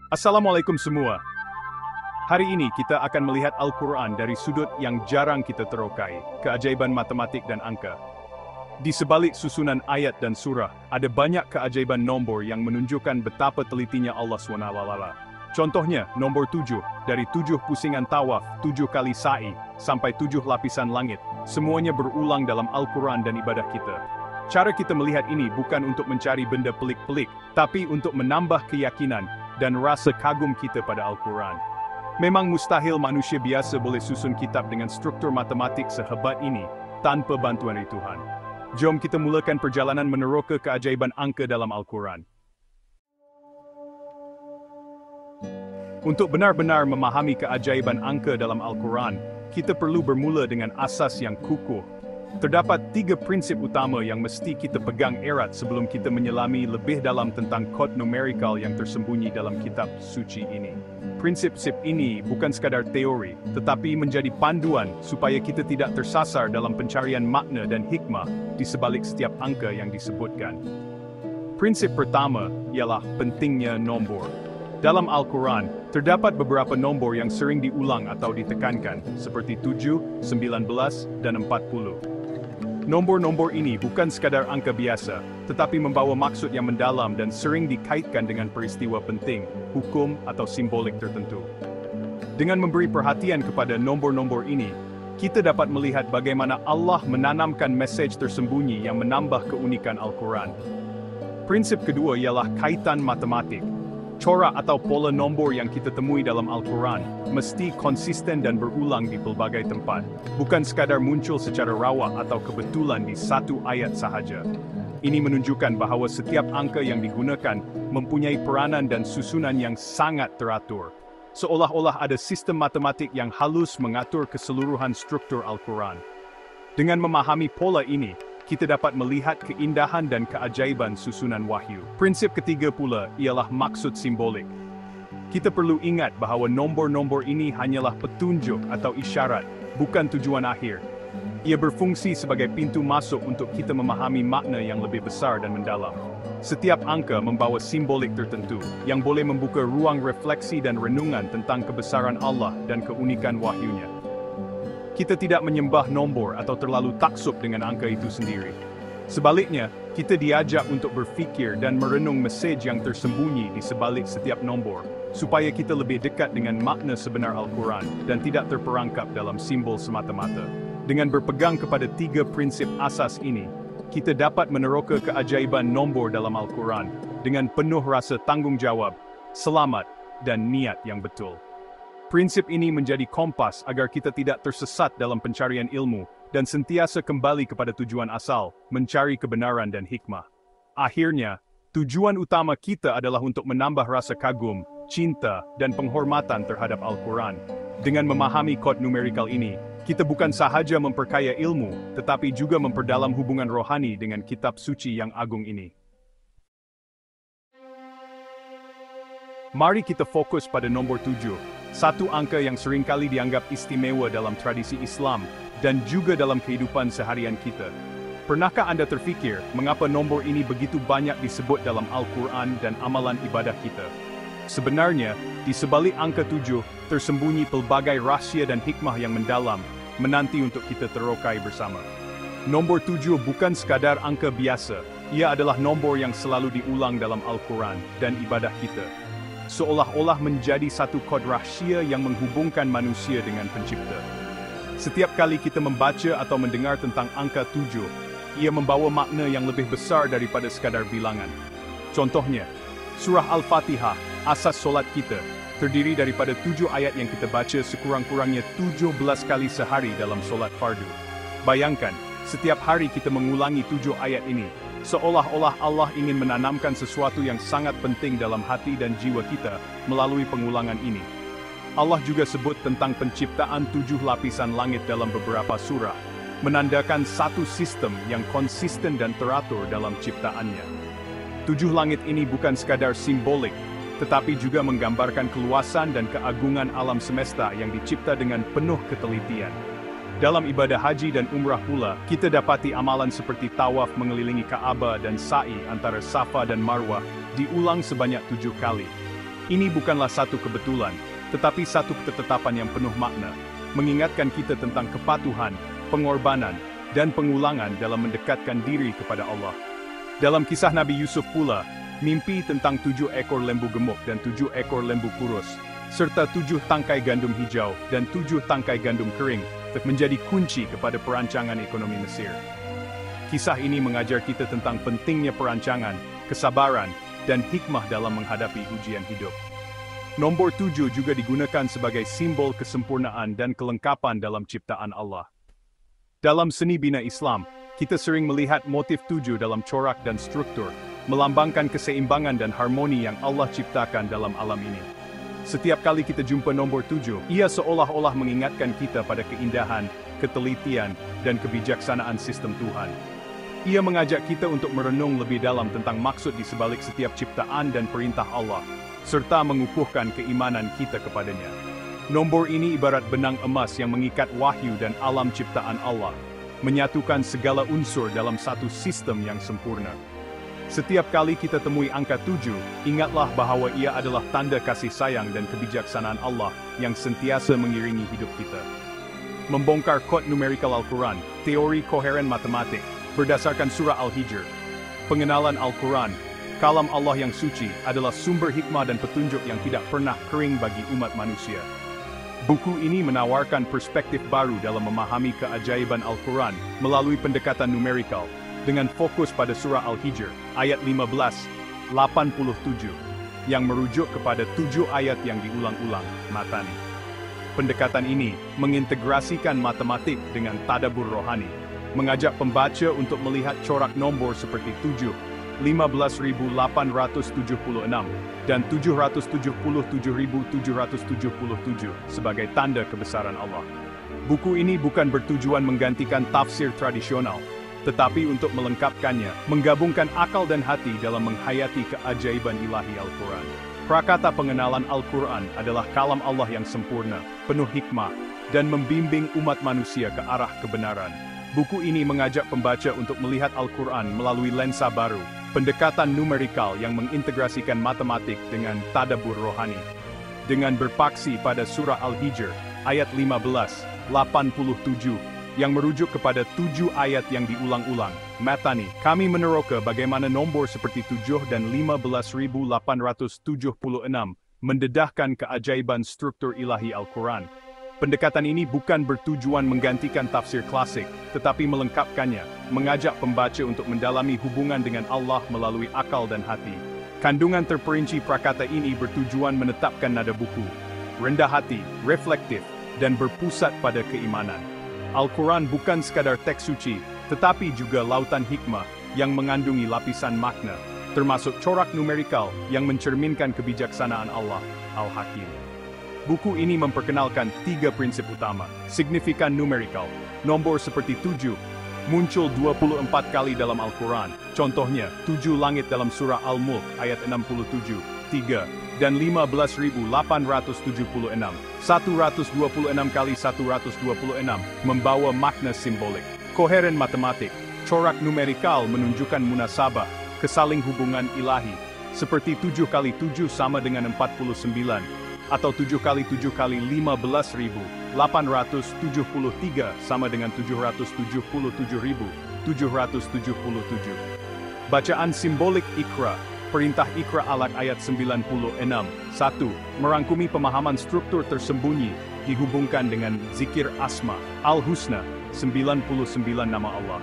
Assalamualaikum semua. Hari ini kita akan melihat Al-Quran dari sudut yang jarang kita terokai, keajaiban matematik dan angka. Di sebalik susunan ayat dan surah, ada banyak keajaiban nombor yang menunjukkan betapa telitinya Allah SWT. Contohnya, nombor 7, dari 7 pusingan tawaf, 7 kali sa'i, sampai 7 lapisan langit, semuanya berulang dalam Al-Quran dan ibadah kita. Cara kita melihat ini bukan untuk mencari benda pelik-pelik, tapi untuk menambah keyakinan dan rasa kagum kita pada Al-Quran. Memang mustahil manusia biasa boleh susun kitab dengan struktur matematik sehebat ini, tanpa bantuan dari Tuhan. Jom kita mulakan perjalanan meneroka keajaiban angka dalam Al-Quran. Untuk benar-benar memahami keajaiban angka dalam Al-Quran, kita perlu bermula dengan asas yang kukuh. Terdapat 3 prinsip utama yang mesti kita pegang erat sebelum kita menyelami lebih dalam tentang kod numerikal yang tersembunyi dalam kitab suci ini. Prinsip-prinsip ini bukan sekadar teori, tetapi menjadi panduan supaya kita tidak tersasar dalam pencarian makna dan hikmah di sebalik setiap angka yang disebutkan. Prinsip pertama ialah pentingnya nombor. Dalam Al-Quran, terdapat beberapa nombor yang sering diulang atau ditekankan, seperti 7, 19, dan 40. Nombor-nombor ini bukan sekadar angka biasa, tetapi membawa maksud yang mendalam dan sering dikaitkan dengan peristiwa penting, hukum, atau simbolik tertentu. Dengan memberi perhatian kepada nombor-nombor ini, kita dapat melihat bagaimana Allah menanamkan mesej tersembunyi yang menambah keunikan Al-Quran. Prinsip kedua ialah kaitan matematik. Corak atau pola nombor yang kita temui dalam Al-Quran mesti konsisten dan berulang di pelbagai tempat, bukan sekadar muncul secara rawa atau kebetulan di satu ayat sahaja. Ini menunjukkan bahawa setiap angka yang digunakan mempunyai peranan dan susunan yang sangat teratur, seolah-olah ada sistem matematik yang halus mengatur keseluruhan struktur Al-Quran. Dengan memahami pola ini, kita dapat melihat keindahan dan keajaiban susunan wahyu. Prinsip ketiga pula ialah maksud simbolik. Kita perlu ingat bahawa nombor-nombor ini hanyalah petunjuk atau isyarat, bukan tujuan akhir. Ia berfungsi sebagai pintu masuk untuk kita memahami makna yang lebih besar dan mendalam. Setiap angka membawa simbolik tertentu, yang boleh membuka ruang refleksi dan renungan tentang kebesaran Allah dan keunikan wahyunya. Kita tidak menyembah nombor atau terlalu taksub dengan angka itu sendiri. Sebaliknya, kita diajak untuk berfikir dan merenung mesej yang tersembunyi di sebalik setiap nombor, supaya kita lebih dekat dengan makna sebenar Al-Quran dan tidak terperangkap dalam simbol semata-mata. Dengan berpegang kepada 3 prinsip asas ini, kita dapat meneroka keajaiban nombor dalam Al-Quran dengan penuh rasa tanggungjawab, selamat, dan niat yang betul. Prinsip ini menjadi kompas agar kita tidak tersesat dalam pencarian ilmu dan sentiasa kembali kepada tujuan asal, mencari kebenaran dan hikmah. Akhirnya, tujuan utama kita adalah untuk menambah rasa kagum, cinta, dan penghormatan terhadap Al-Quran. Dengan memahami kod numerikal ini, kita bukan sahaja memperkaya ilmu, tetapi juga memperdalam hubungan rohani dengan kitab suci yang agung ini. Mari kita fokus pada nombor 7. Satu angka yang seringkali dianggap istimewa dalam tradisi Islam dan juga dalam kehidupan seharian kita. Pernahkah Anda terfikir mengapa nombor ini begitu banyak disebut dalam Al-Quran dan amalan ibadah kita? Sebenarnya, di sebalik angka 7, tersembunyi pelbagai rahsia dan hikmah yang mendalam, menanti untuk kita terokai bersama. Nombor 7 bukan sekadar angka biasa, ia adalah nombor yang selalu diulang dalam Al-Quran dan ibadah kita. Seolah-olah menjadi satu kod rahsia yang menghubungkan manusia dengan pencipta. Setiap kali kita membaca atau mendengar tentang angka 7, ia membawa makna yang lebih besar daripada sekadar bilangan. Contohnya, surah Al-Fatihah, asas solat kita, terdiri daripada 7 ayat yang kita baca sekurang-kurangnya 17 kali sehari dalam solat fardu. Bayangkan, setiap hari kita mengulangi 7 ayat ini, seolah-olah Allah ingin menanamkan sesuatu yang sangat penting dalam hati dan jiwa kita melalui pengulangan ini. Allah juga sebut tentang penciptaan 7 lapisan langit dalam beberapa surah, menandakan satu sistem yang konsisten dan teratur dalam ciptaannya. 7 langit ini bukan sekadar simbolik, tetapi juga menggambarkan keluasan dan keagungan alam semesta yang dicipta dengan penuh ketelitian. Dalam ibadah haji dan umrah pula, kita dapati amalan seperti tawaf mengelilingi Ka'bah dan sa'i antara Safa dan Marwah diulang sebanyak 7 kali. Ini bukanlah satu kebetulan, tetapi satu ketetapan yang penuh makna, mengingatkan kita tentang kepatuhan, pengorbanan, dan pengulangan dalam mendekatkan diri kepada Allah. Dalam kisah Nabi Yusuf pula, mimpi tentang 7 ekor lembu gemuk dan 7 ekor lembu kurus, serta 7 tangkai gandum hijau dan 7 tangkai gandum kering, menjadi kunci kepada perancangan ekonomi Mesir. Kisah ini mengajar kita tentang pentingnya perancangan, kesabaran, dan hikmah dalam menghadapi ujian hidup. Nombor 7 juga digunakan sebagai simbol kesempurnaan dan kelengkapan dalam ciptaan Allah. Dalam seni bina Islam, kita sering melihat motif 7 dalam corak dan struktur, melambangkan keseimbangan dan harmoni yang Allah ciptakan dalam alam ini. Setiap kali kita jumpa nombor 7, ia seolah-olah mengingatkan kita pada keindahan, ketelitian, dan kebijaksanaan sistem Tuhan. Ia mengajak kita untuk merenung lebih dalam tentang maksud di sebalik setiap ciptaan dan perintah Allah, serta mengukuhkan keimanan kita kepadanya. Nombor ini ibarat benang emas yang mengikat wahyu dan alam ciptaan Allah, menyatukan segala unsur dalam satu sistem yang sempurna. Setiap kali kita temui angka 7, ingatlah bahwa ia adalah tanda kasih sayang dan kebijaksanaan Allah yang sentiasa mengiringi hidup kita. Membongkar kod numerikal Al-Quran, teori koheren matematik, berdasarkan surah Al-Hijr. Pengenalan Al-Quran, kalam Allah yang suci, adalah sumber hikmah dan petunjuk yang tidak pernah kering bagi umat manusia. Buku ini menawarkan perspektif baru dalam memahami keajaiban Al-Quran melalui pendekatan numerikal, dengan fokus pada surah Al-Hijr, ayat 15-87, yang merujuk kepada 7 ayat yang diulang-ulang, matani. Pendekatan ini mengintegrasikan matematik dengan tadabbur rohani, mengajak pembaca untuk melihat corak nombor seperti 7, 15.876, dan 777.777 sebagai tanda kebesaran Allah. Buku ini bukan bertujuan menggantikan tafsir tradisional, tetapi untuk melengkapkannya, menggabungkan akal dan hati dalam menghayati keajaiban ilahi Al-Quran. Prakata pengenalan Al-Quran adalah kalam Allah yang sempurna, penuh hikmah, dan membimbing umat manusia ke arah kebenaran. Buku ini mengajak pembaca untuk melihat Al-Quran melalui lensa baru, pendekatan numerikal yang mengintegrasikan matematik dengan tadabbur rohani. Dengan berpaksi pada surah Al-Hijr, ayat 15-87, yang merujuk kepada 7 ayat yang diulang-ulang, matani, kami meneroka bagaimana nombor seperti 7 dan 15.876 mendedahkan keajaiban struktur ilahi Al-Quran. Pendekatan ini bukan bertujuan menggantikan tafsir klasik, tetapi melengkapkannya, mengajak pembaca untuk mendalami hubungan dengan Allah melalui akal dan hati. Kandungan terperinci prakata ini bertujuan menetapkan nada buku, rendah hati, reflektif, dan berpusat pada keimanan. Al-Quran bukan sekadar teks suci, tetapi juga lautan hikmah yang mengandungi lapisan makna, termasuk corak numerikal yang mencerminkan kebijaksanaan Allah, Al-Hakim. Buku ini memperkenalkan 3 prinsip utama, signifikan numerikal, nombor seperti 7, muncul 24 kali dalam Al-Quran, contohnya 7 langit dalam surah Al-Mulk ayat 67, 3, dan 15.876, 126 kali 126, membawa makna simbolik. Koheren matematik, corak numerikal menunjukkan munasabah, kesaling hubungan ilahi, seperti 7 kali 7 sama dengan 49, atau 7 kali 7 kali 15.873 sama dengan 777.777. Bacaan simbolik Iqra, perintah Iqra Alaq ayat 96, 1. Merangkumi pemahaman struktur tersembunyi, dihubungkan dengan zikir Asma, Al-Husna, 99 nama Allah.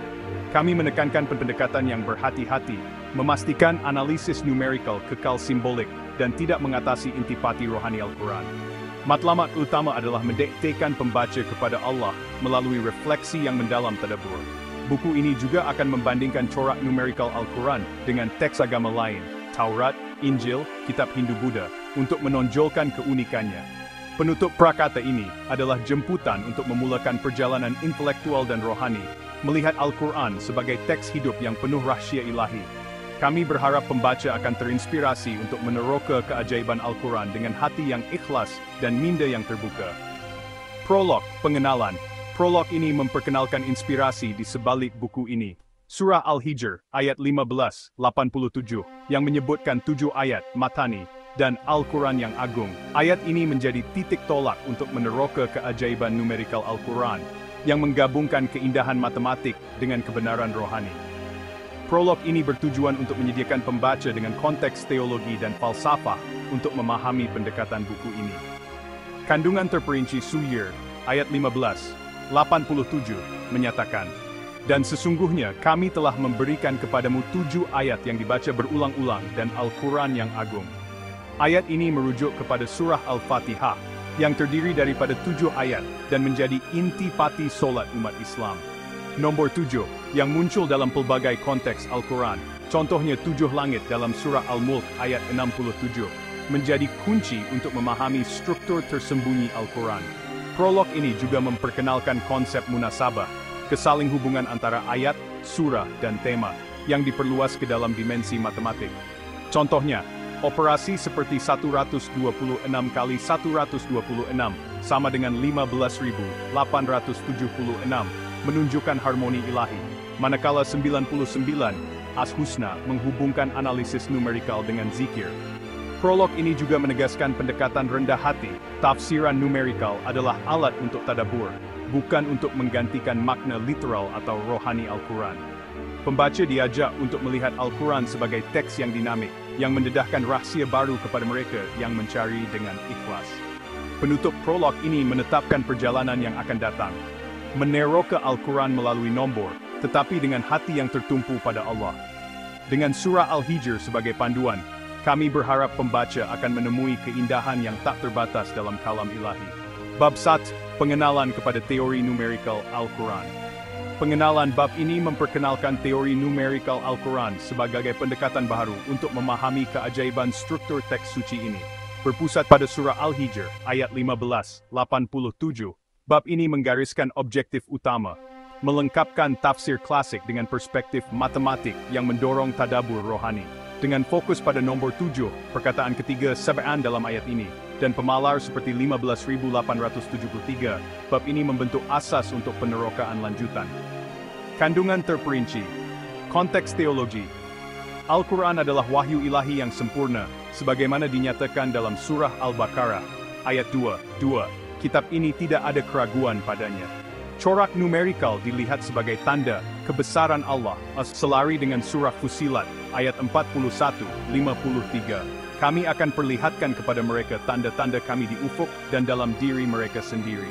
Kami menekankan pendekatan yang berhati-hati, memastikan analisis numerikal kekal simbolik, dan tidak mengatasi intipati rohani Al-Quran. Matlamat utama adalah mendekatkan pembaca kepada Allah melalui refleksi yang mendalam tadabbur. Buku ini juga akan membandingkan corak numerikal Al-Quran dengan teks agama lain, Taurat, Injil, kitab Hindu-Buddha, untuk menonjolkan keunikannya. Penutup prakata ini adalah jemputan untuk memulakan perjalanan intelektual dan rohani, melihat Al-Quran sebagai teks hidup yang penuh rahsia ilahi. Kami berharap pembaca akan terinspirasi untuk meneroka keajaiban Al-Quran dengan hati yang ikhlas dan minda yang terbuka. Prolog, pengenalan. Prolog ini memperkenalkan inspirasi di sebalik buku ini. Surah Al-Hijr, ayat 15-87, yang menyebutkan 7 ayat, matani, dan Al-Quran yang agung. Ayat ini menjadi titik tolak untuk meneroka keajaiban numerikal Al-Quran, yang menggabungkan keindahan matematik dengan kebenaran rohani. Prolog ini bertujuan untuk menyediakan pembaca dengan konteks teologi dan falsafah untuk memahami pendekatan buku ini. Kandungan terperinci Suyir, ayat 15, 87, menyatakan, "Dan sesungguhnya kami telah memberikan kepadamu 7 ayat yang dibaca berulang-ulang dan Al-Quran yang agung." Ayat ini merujuk kepada surah Al-Fatihah, yang terdiri daripada 7 ayat dan menjadi intipati solat umat Islam. Nombor 7, yang muncul dalam pelbagai konteks Al-Quran, contohnya 7 langit dalam surah Al-Mulk ayat 67, menjadi kunci untuk memahami struktur tersembunyi Al-Quran. Prolog ini juga memperkenalkan konsep munasabah, kesaling hubungan antara ayat, surah, dan tema, yang diperluas ke dalam dimensi matematik. Contohnya, operasi seperti 126 kali 126 sama dengan 15.876, menunjukkan harmoni ilahi, manakala 99 As-Husna menghubungkan analisis numerikal dengan zikir. Prolog ini juga menegaskan pendekatan rendah hati. Tafsiran numerikal adalah alat untuk tadabbur, bukan untuk menggantikan makna literal atau rohani Al-Quran. Pembaca diajak untuk melihat Al-Quran sebagai teks yang dinamik, yang mendedahkan rahasia baru kepada mereka yang mencari dengan ikhlas. Penutup prolog ini menetapkan perjalanan yang akan datang. Meneroka Al-Quran melalui nombor, tetapi dengan hati yang tertumpu pada Allah. Dengan surah Al-Hijr sebagai panduan, kami berharap pembaca akan menemui keindahan yang tak terbatas dalam kalam ilahi. Bab 1, pengenalan kepada teori numerikal Al-Quran. Pengenalan bab ini memperkenalkan teori numerikal Al-Quran sebagai pendekatan baru untuk memahami keajaiban struktur teks suci ini. Berpusat pada surah Al-Hijr, ayat 15-87, bab ini menggariskan objektif utama, melengkapkan tafsir klasik dengan perspektif matematik yang mendorong tadabbur rohani. Dengan fokus pada nombor 7, perkataan ketiga sab'an dalam ayat ini, dan pemalar seperti 15.873, bab ini membentuk asas untuk penerokaan lanjutan. Kandungan terperinci. Konteks teologi. Al-Quran adalah wahyu ilahi yang sempurna, sebagaimana dinyatakan dalam surah Al-Baqarah, ayat 2. Kitab ini tidak ada keraguan padanya. Corak numerikal dilihat sebagai tanda kebesaran Allah, selari dengan surah Fussilat, ayat 41-53. Kami akan perlihatkan kepada mereka tanda-tanda kami di ufuk dan dalam diri mereka sendiri.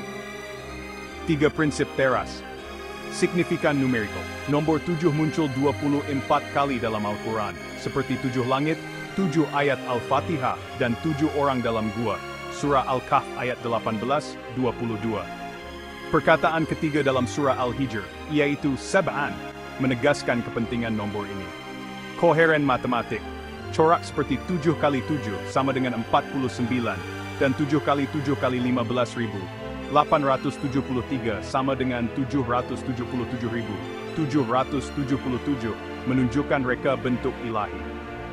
3 prinsip teras. Signifikan numerikal. Nombor 7 muncul 24 kali dalam Al-Quran, seperti 7 langit, 7 ayat Al-Fatihah, dan 7 orang dalam gua. Surah Al-Kahf ayat 18-22. Perkataan ketiga dalam surah Al-Hijr, yaitu sab'an, menegaskan kepentingan nombor ini. Koheren matematik. Corak seperti 7 kali 7 sama dengan 49, dan 7 kali 7 kali 15.873 sama dengan 777.777, menunjukkan reka bentuk ilahi.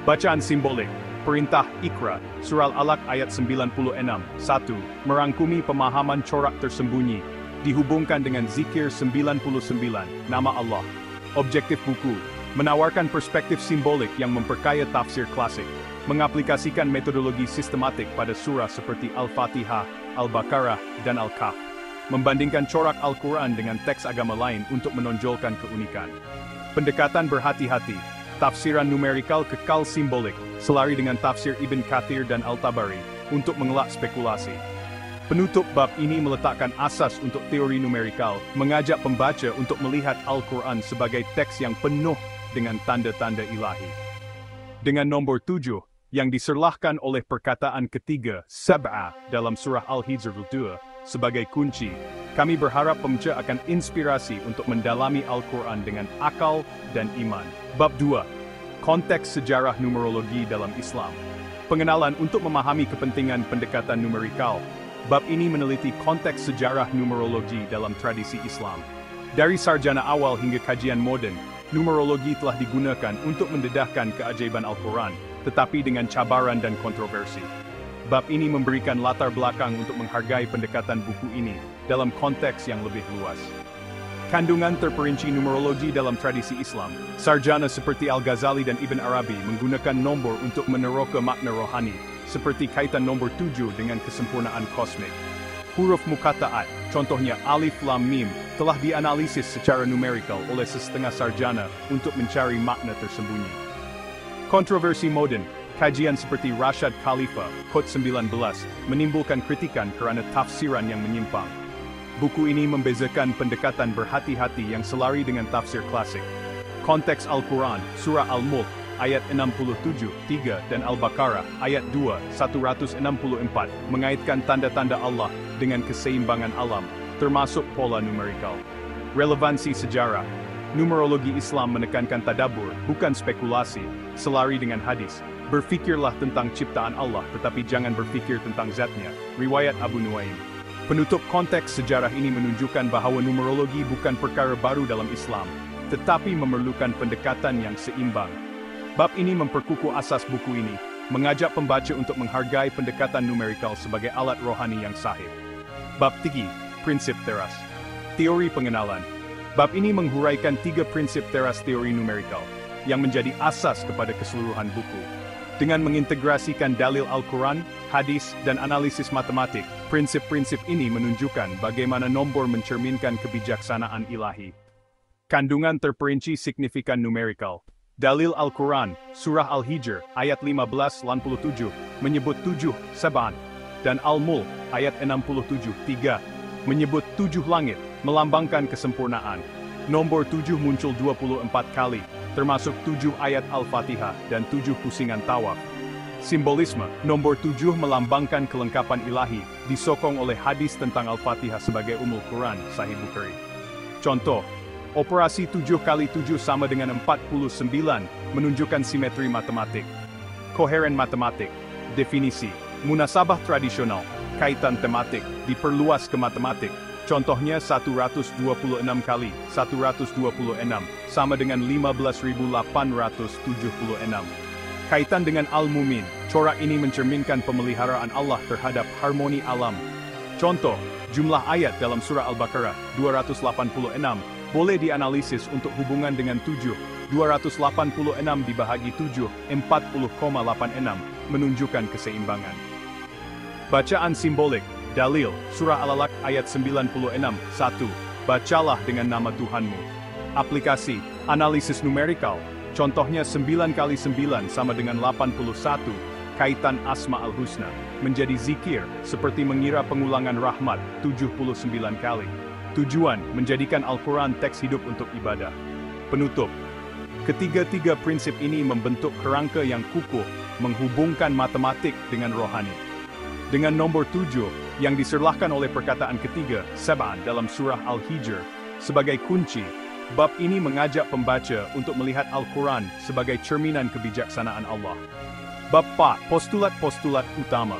Bacaan simbolik. Perintah Iqra, surah Al-Alaq ayat 96, 1, merangkumi pemahaman corak tersembunyi, dihubungkan dengan zikir 99, nama Allah. Objektif buku, menawarkan perspektif simbolik yang memperkaya tafsir klasik, mengaplikasikan metodologi sistematik pada surah seperti Al-Fatihah, Al-Baqarah, dan Al-Kahf, membandingkan corak Al-Quran dengan teks agama lain untuk menonjolkan keunikan. Pendekatan berhati-hati, tafsiran numerikal kekal simbolik, selari dengan tafsir Ibn Kathir dan Al-Tabari, untuk mengelak spekulasi. Penutup bab ini meletakkan asas untuk teori numerikal, mengajak pembaca untuk melihat Al-Quran sebagai teks yang penuh dengan tanda-tanda ilahi. Dengan nombor 7, yang diserlahkan oleh perkataan ketiga, sab'a, dalam surah Al-Hijr 2, sebagai kunci, kami berharap pembaca akan inspirasi untuk mendalami Al-Quran dengan akal dan iman. Bab 2. Konteks sejarah numerologi dalam Islam. Pengenalan untuk memahami kepentingan pendekatan numerikal. Bab ini meneliti konteks sejarah numerologi dalam tradisi Islam. Dari sarjana awal hingga kajian modern, numerologi telah digunakan untuk mendedahkan keajaiban Al-Quran, tetapi dengan cabaran dan kontroversi. Bab ini memberikan latar belakang untuk menghargai pendekatan buku ini dalam konteks yang lebih luas. Kandungan terperinci numerologi dalam tradisi Islam. Sarjana seperti Al-Ghazali dan Ibn Arabi menggunakan nombor untuk meneroka makna rohani, seperti kaitan nomor 7 dengan kesempurnaan kosmik. Huruf mukataat, contohnya alif lam mim, telah dianalisis secara numerikal oleh setengah sarjana untuk mencari makna tersembunyi. Kontroversi modern, kajian seperti Rashad Khalifa, Qut 19, menimbulkan kritikan kerana tafsiran yang menyimpang. Buku ini membezakan pendekatan berhati-hati yang selari dengan tafsir klasik. Konteks Al-Quran, Surah Al-Mulk, ayat 67, 3 dan Al-Baqarah, ayat 2, 164, mengaitkan tanda-tanda Allah dengan keseimbangan alam, termasuk pola numerikal. Relevansi sejarah, numerologi Islam menekankan tadabbur, bukan spekulasi, selari dengan hadis. Berfikirlah tentang ciptaan Allah, tetapi jangan berfikir tentang zatnya. Riwayat Abu Nuaim. Penutup konteks sejarah ini menunjukkan bahwa numerologi bukan perkara baru dalam Islam, tetapi memerlukan pendekatan yang seimbang. Bab ini memperkukuh asas buku ini, mengajak pembaca untuk menghargai pendekatan numerikal sebagai alat rohani yang sahih. Bab 3, Prinsip Teras. Teori pengenalan. Bab ini menghuraikan 3 prinsip teras teori numerikal, yang menjadi asas kepada keseluruhan buku. Dengan mengintegrasikan dalil Al-Quran, hadis, dan analisis matematik, prinsip-prinsip ini menunjukkan bagaimana nombor mencerminkan kebijaksanaan ilahi. Kandungan terperinci signifikan numerikal. Dalil Al-Quran, Surah Al-Hijr, ayat 15-87, menyebut 7, Saban, dan Al-Mulk, ayat 67, 3, menyebut 7 langit, melambangkan kesempurnaan. Nombor 7 muncul 24 kali, termasuk 7 ayat Al-Fatihah dan 7 pusingan tawaf. Simbolisme, nomor 7 melambangkan kelengkapan ilahi, disokong oleh hadis tentang Al-Fatihah sebagai Ummul Quran, Sahih Bukhari. Contoh, operasi 7 kali 7 sama dengan 49, menunjukkan simetri matematik. Koheren matematik, definisi, munasabah tradisional, kaitan tematik, diperluas ke matematik. Contohnya 126 kali 126 sama dengan 15.876. Kaitan dengan Al-Mumin, corak ini mencerminkan pemeliharaan Allah terhadap harmoni alam. Contoh, jumlah ayat dalam surah Al-Baqarah 286 boleh dianalisis untuk hubungan dengan 7. 286 dibahagi 7, 40,86 menunjukkan keseimbangan. Bacaan simbolik. Dalil, Surah Al-Alaq ayat 96, 1. Bacalah dengan nama Tuhanmu. Aplikasi, analisis numerikal. Contohnya 9 kali 9 sama dengan 81. Kaitan Asma Al-Husna. Menjadi zikir, seperti mengira pengulangan rahmat, 79 kali. Tujuan, menjadikan Al-Quran teks hidup untuk ibadah. Penutup. Ketiga-tiga prinsip ini membentuk kerangka yang kukuh, menghubungkan matematik dengan rohani. Dengan nomor 7, yang diserlahkan oleh perkataan ketiga, Saban dalam surah Al-Hijr, sebagai kunci, bab ini mengajak pembaca untuk melihat Al-Quran sebagai cerminan kebijaksanaan Allah. Bab 4, Postulat-postulat utama.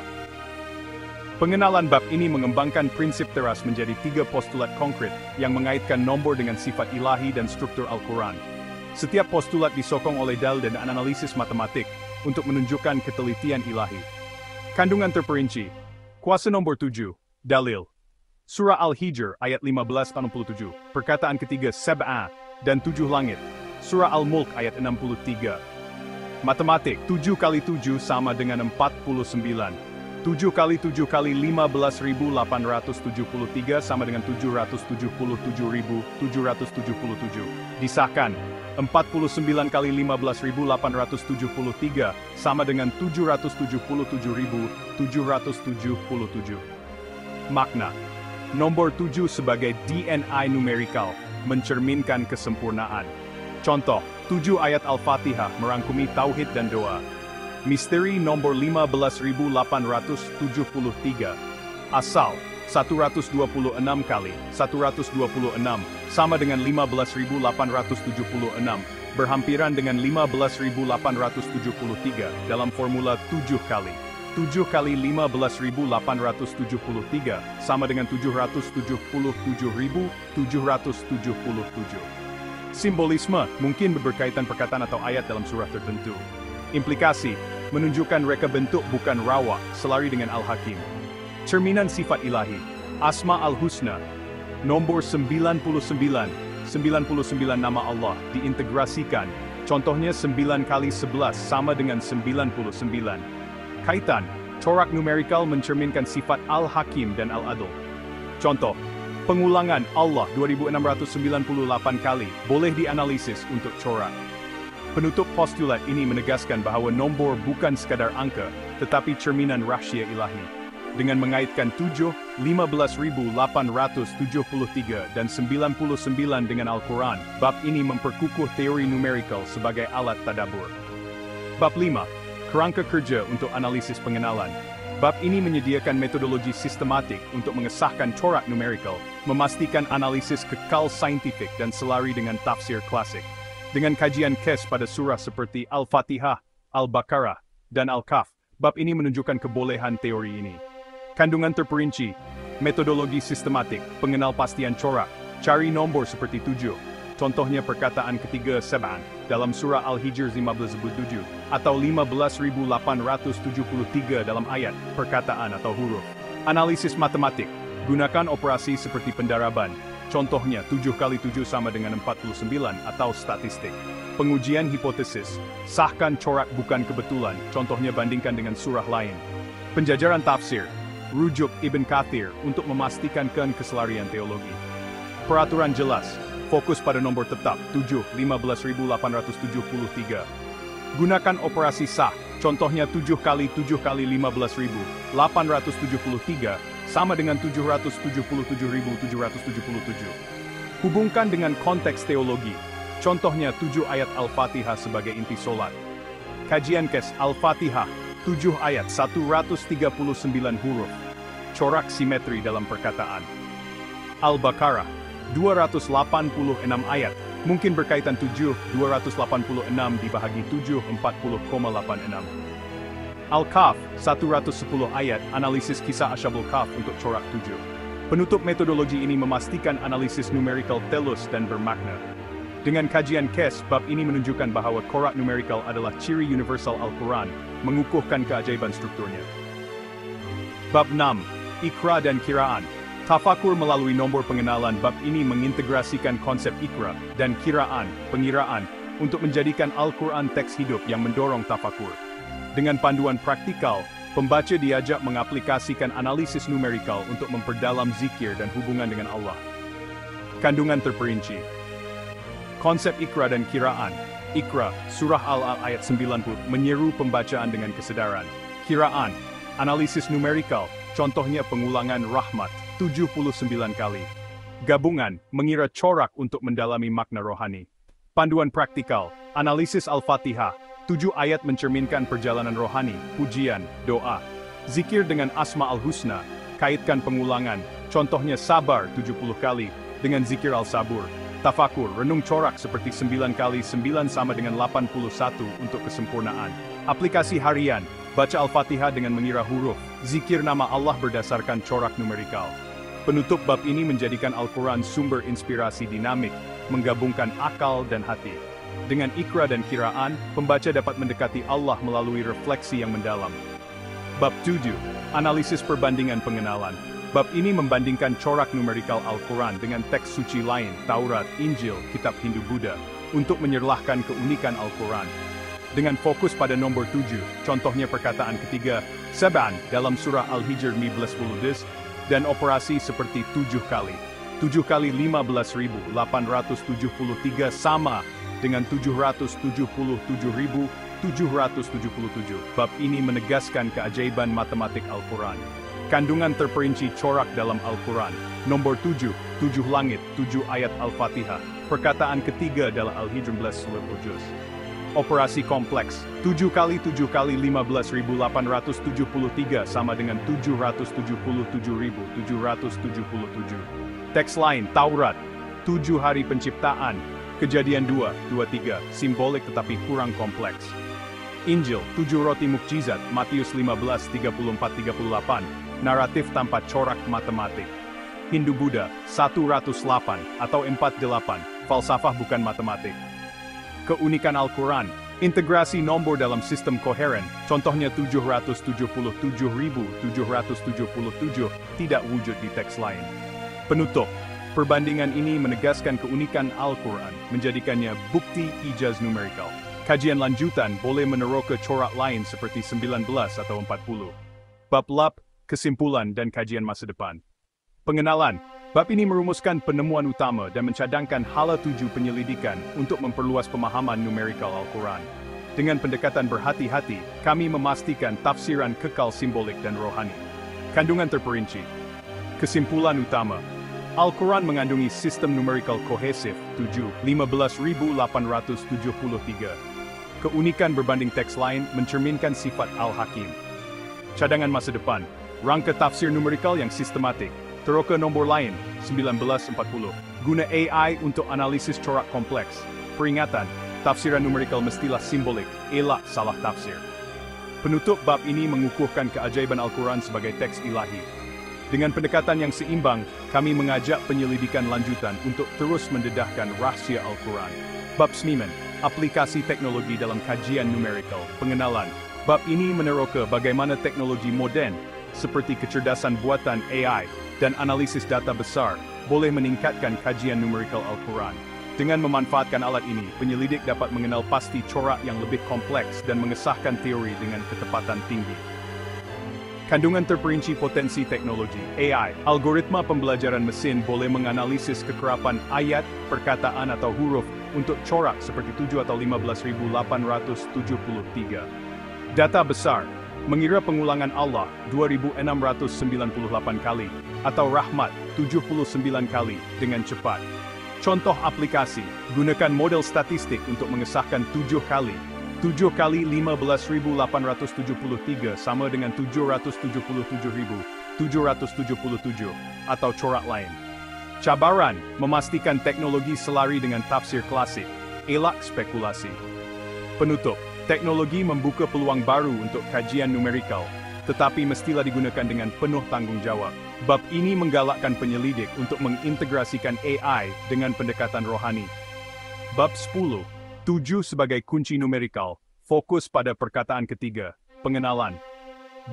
Pengenalan bab ini mengembangkan prinsip teras menjadi 3 postulat konkret yang mengaitkan nombor dengan sifat ilahi dan struktur Al-Quran. Setiap postulat disokong oleh dalil dan analisis matematik untuk menunjukkan ketelitian ilahi. Kandungan terperinci. Kuasa nomor 7, dalil. Surah Al-Hijr ayat 15-67, perkataan ketiga Sab'a dan 7 langit. Surah Al-Mulk ayat 63. Matematik, 7 kali 7 sama dengan 49. 7 kali 7 kali 15.873 sama dengan 777.777. Disahkan, 49 kali 15.873 sama dengan 777.777. Makna, nomor 7 sebagai DNA numerikal, mencerminkan kesempurnaan. Contoh, 7 ayat Al-Fatihah merangkumi tauhid dan doa. Misteri nomor 15.873. Asal, 126 kali 126 sama dengan 15.876, berhampiran dengan 15.873 dalam formula 7 kali. 7 kali 15.873 sama dengan 777.777. Simbolisme mungkin berkaitan perkataan atau ayat dalam surah tertentu. Implikasi, menunjukkan reka bentuk bukan rawa, selari dengan Al-Hakim. Cerminan sifat ilahi, Asma Al-Husna, nomor 99 nama Allah diintegrasikan, contohnya 9 kali 11 sama dengan 99. Kaitan, corak numerikal mencerminkan sifat Al-Hakim dan Al-Adl. Contoh, pengulangan Allah 2698 kali boleh dianalisis untuk corak. Penutup postulat ini menegaskan bahwa nombor bukan sekadar angka, tetapi cerminan rahsia ilahi. Dengan mengaitkan 7, 15.873 dan 99 dengan Al-Quran, bab ini memperkukuh teori numerikal sebagai alat tadabbur. Bab 5. Kerangka kerja untuk analisis pengenalan. Bab ini menyediakan metodologi sistematik untuk mengesahkan corak numerikal, memastikan analisis kekal saintifik dan selari dengan tafsir klasik. Dengan kajian kes pada surah seperti Al-Fatihah, Al-Baqarah, dan Al-Kahf, bab ini menunjukkan kebolehan teori ini. Kandungan terperinci, metodologi sistematik, pengenalpastian corak, cari nombor seperti 7, contohnya perkataan ketiga Sab'an, dalam surah Al-Hijr 15:7, atau 15.873 dalam ayat, perkataan atau huruf. Analisis matematik, gunakan operasi seperti pendaraban, contohnya 7 kali 7 sama dengan 49 atau statistik. Pengujian hipotesis, sahkan corak bukan kebetulan, contohnya bandingkan dengan surah lain. Penjajaran tafsir, rujuk Ibn Kathir untuk memastikan keselarian teologi. Peraturan jelas, fokus pada nomor tetap 7, 15.873. Gunakan operasi sah, contohnya 7 kali 7 kali 15.873, sama dengan 777.777. Hubungkan dengan konteks teologi, contohnya 7 ayat Al-Fatihah sebagai inti solat. Kajian kes Al-Fatihah, 7 ayat 139 huruf. Corak simetri dalam perkataan. Al-Baqarah, 286 ayat, mungkin berkaitan 7, 286 dibahagi 7, 40,86. Al-Kahf, 110 ayat, analisis kisah Ashabul Kahf untuk corak 7. Penutup metodologi ini memastikan analisis numerikal telus dan bermakna. Dengan kajian kes, bab ini menunjukkan bahwa corak numerikal adalah ciri universal Al-Quran, mengukuhkan keajaiban strukturnya. Bab 6. Iqra dan Kiraan. Tafakur melalui nombor pengenalan bab ini mengintegrasikan konsep Iqra dan Kiraan, pengiraan, untuk menjadikan Al-Quran teks hidup yang mendorong tafakur. Dengan panduan praktikal, pembaca diajak mengaplikasikan analisis numerikal untuk memperdalam zikir dan hubungan dengan Allah. Kandungan terperinci. Konsep Iqra dan Kiraan. Iqra, surah Al-Al ayat 90, menyeru pembacaan dengan kesedaran. Kiraan, analisis numerikal, contohnya pengulangan rahmat, 79 kali. Gabungan, mengira corak untuk mendalami makna rohani. Panduan praktikal, analisis Al-Fatihah, 7 ayat mencerminkan perjalanan rohani, pujian, doa. Zikir dengan Asma al-Husna, kaitkan pengulangan, contohnya sabar 70 kali, dengan zikir al-sabur. Tafakur, renung corak seperti 9 kali 9 sama dengan 81 untuk kesempurnaan. Aplikasi harian, baca Al-Fatihah dengan mengira huruf, zikir nama Allah berdasarkan corak numerikal. Penutup bab ini menjadikan Al-Quran sumber inspirasi dinamik, menggabungkan akal dan hati. Dengan Iqra dan Kiraan, pembaca dapat mendekati Allah melalui refleksi yang mendalam. Bab 7. Analisis perbandingan pengenalan. Bab ini membandingkan corak numerikal Al-Quran dengan teks suci lain, Taurat, Injil, kitab Hindu-Buddha, untuk menyerlahkan keunikan Al-Quran. Dengan fokus pada nomor 7, contohnya perkataan ketiga, Sab'an, dalam surah Al-Hijr 15:10, dan operasi seperti 7 kali. 7 kali 15.873 sama dengan 777.777. Bab ini menegaskan keajaiban matematik Al-Quran. Kandungan terperinci corak dalam Al-Quran. Nomor 7, 7 langit, 7 ayat Al-Fatihah. Perkataan ketiga dalam Al-Hijr 11:10. Operasi kompleks, 7 kali 7 kali 15.873 sama dengan 777.777. Teks lain, Taurat, 7 hari penciptaan, Kejadian 2, 23, simbolik tetapi kurang kompleks. Injil, 7 roti mukjizat, Matius 15, 34-38, naratif tanpa corak matematik. Hindu-Buddha, 108 atau 48, falsafah bukan matematik. Keunikan Al-Quran, integrasi nombor dalam sistem koheren, contohnya 777.777 tidak wujud di teks lain. Penutup, perbandingan ini menegaskan keunikan Al-Quran, menjadikannya bukti ijaz numerikal. Kajian lanjutan boleh meneroka corak lain seperti 19 atau 40. Bab lab, kesimpulan dan kajian masa depan. Pengenalan. Bab ini merumuskan penemuan utama dan mencadangkan hala tuju penyelidikan untuk memperluas pemahaman numerikal Al-Quran. Dengan pendekatan berhati-hati, kami memastikan tafsiran kekal simbolik dan rohani. Kandungan terperinci. Kesimpulan utama. Al-Quran mengandungi sistem numerikal kohesif 15.873. Keunikan berbanding teks lain mencerminkan sifat Al-Hakim. Cadangan masa depan. Rangka tafsir numerikal yang sistematik. Teroka nombor lain, 1940. Guna AI untuk analisis corak kompleks. Peringatan, tafsiran numerikal mestilah simbolik, elak salah tafsir. Penutup bab ini mengukuhkan keajaiban Al-Quran sebagai teks ilahi. Dengan pendekatan yang seimbang, kami mengajak penyelidikan lanjutan untuk terus mendedahkan rahsia Al-Quran. Bab Seniman, aplikasi teknologi dalam kajian numerikal. Pengenalan, bab ini meneroka bagaimana teknologi moden, seperti kecerdasan buatan AI, dan analisis data besar, boleh meningkatkan kajian numerikal Al-Quran. Dengan memanfaatkan alat ini, penyelidik dapat mengenal pasti corak yang lebih kompleks dan mengesahkan teori dengan ketepatan tinggi. Kandungan terperinci potensi teknologi, AI, algoritma pembelajaran mesin boleh menganalisis kekerapan ayat, perkataan atau huruf untuk corak seperti 7 atau 15.873. Data besar, mengira pengulangan Allah 2.698 kali, atau rahmat 79 kali dengan cepat. Contoh aplikasi, gunakan model statistik untuk mengesahkan 7 kali 15.873 sama dengan 777.777 atau corak lain. Cabaran, memastikan teknologi selari dengan tafsir klasik, elak spekulasi. Penutup, teknologi membuka peluang baru untuk kajian numerikal, tetapi mestilah digunakan dengan penuh tanggung jawab. Bab ini menggalakkan penyelidik untuk mengintegrasikan AI dengan pendekatan rohani. Bab 10. 7 sebagai kunci numerikal, fokus pada perkataan ketiga, pengenalan.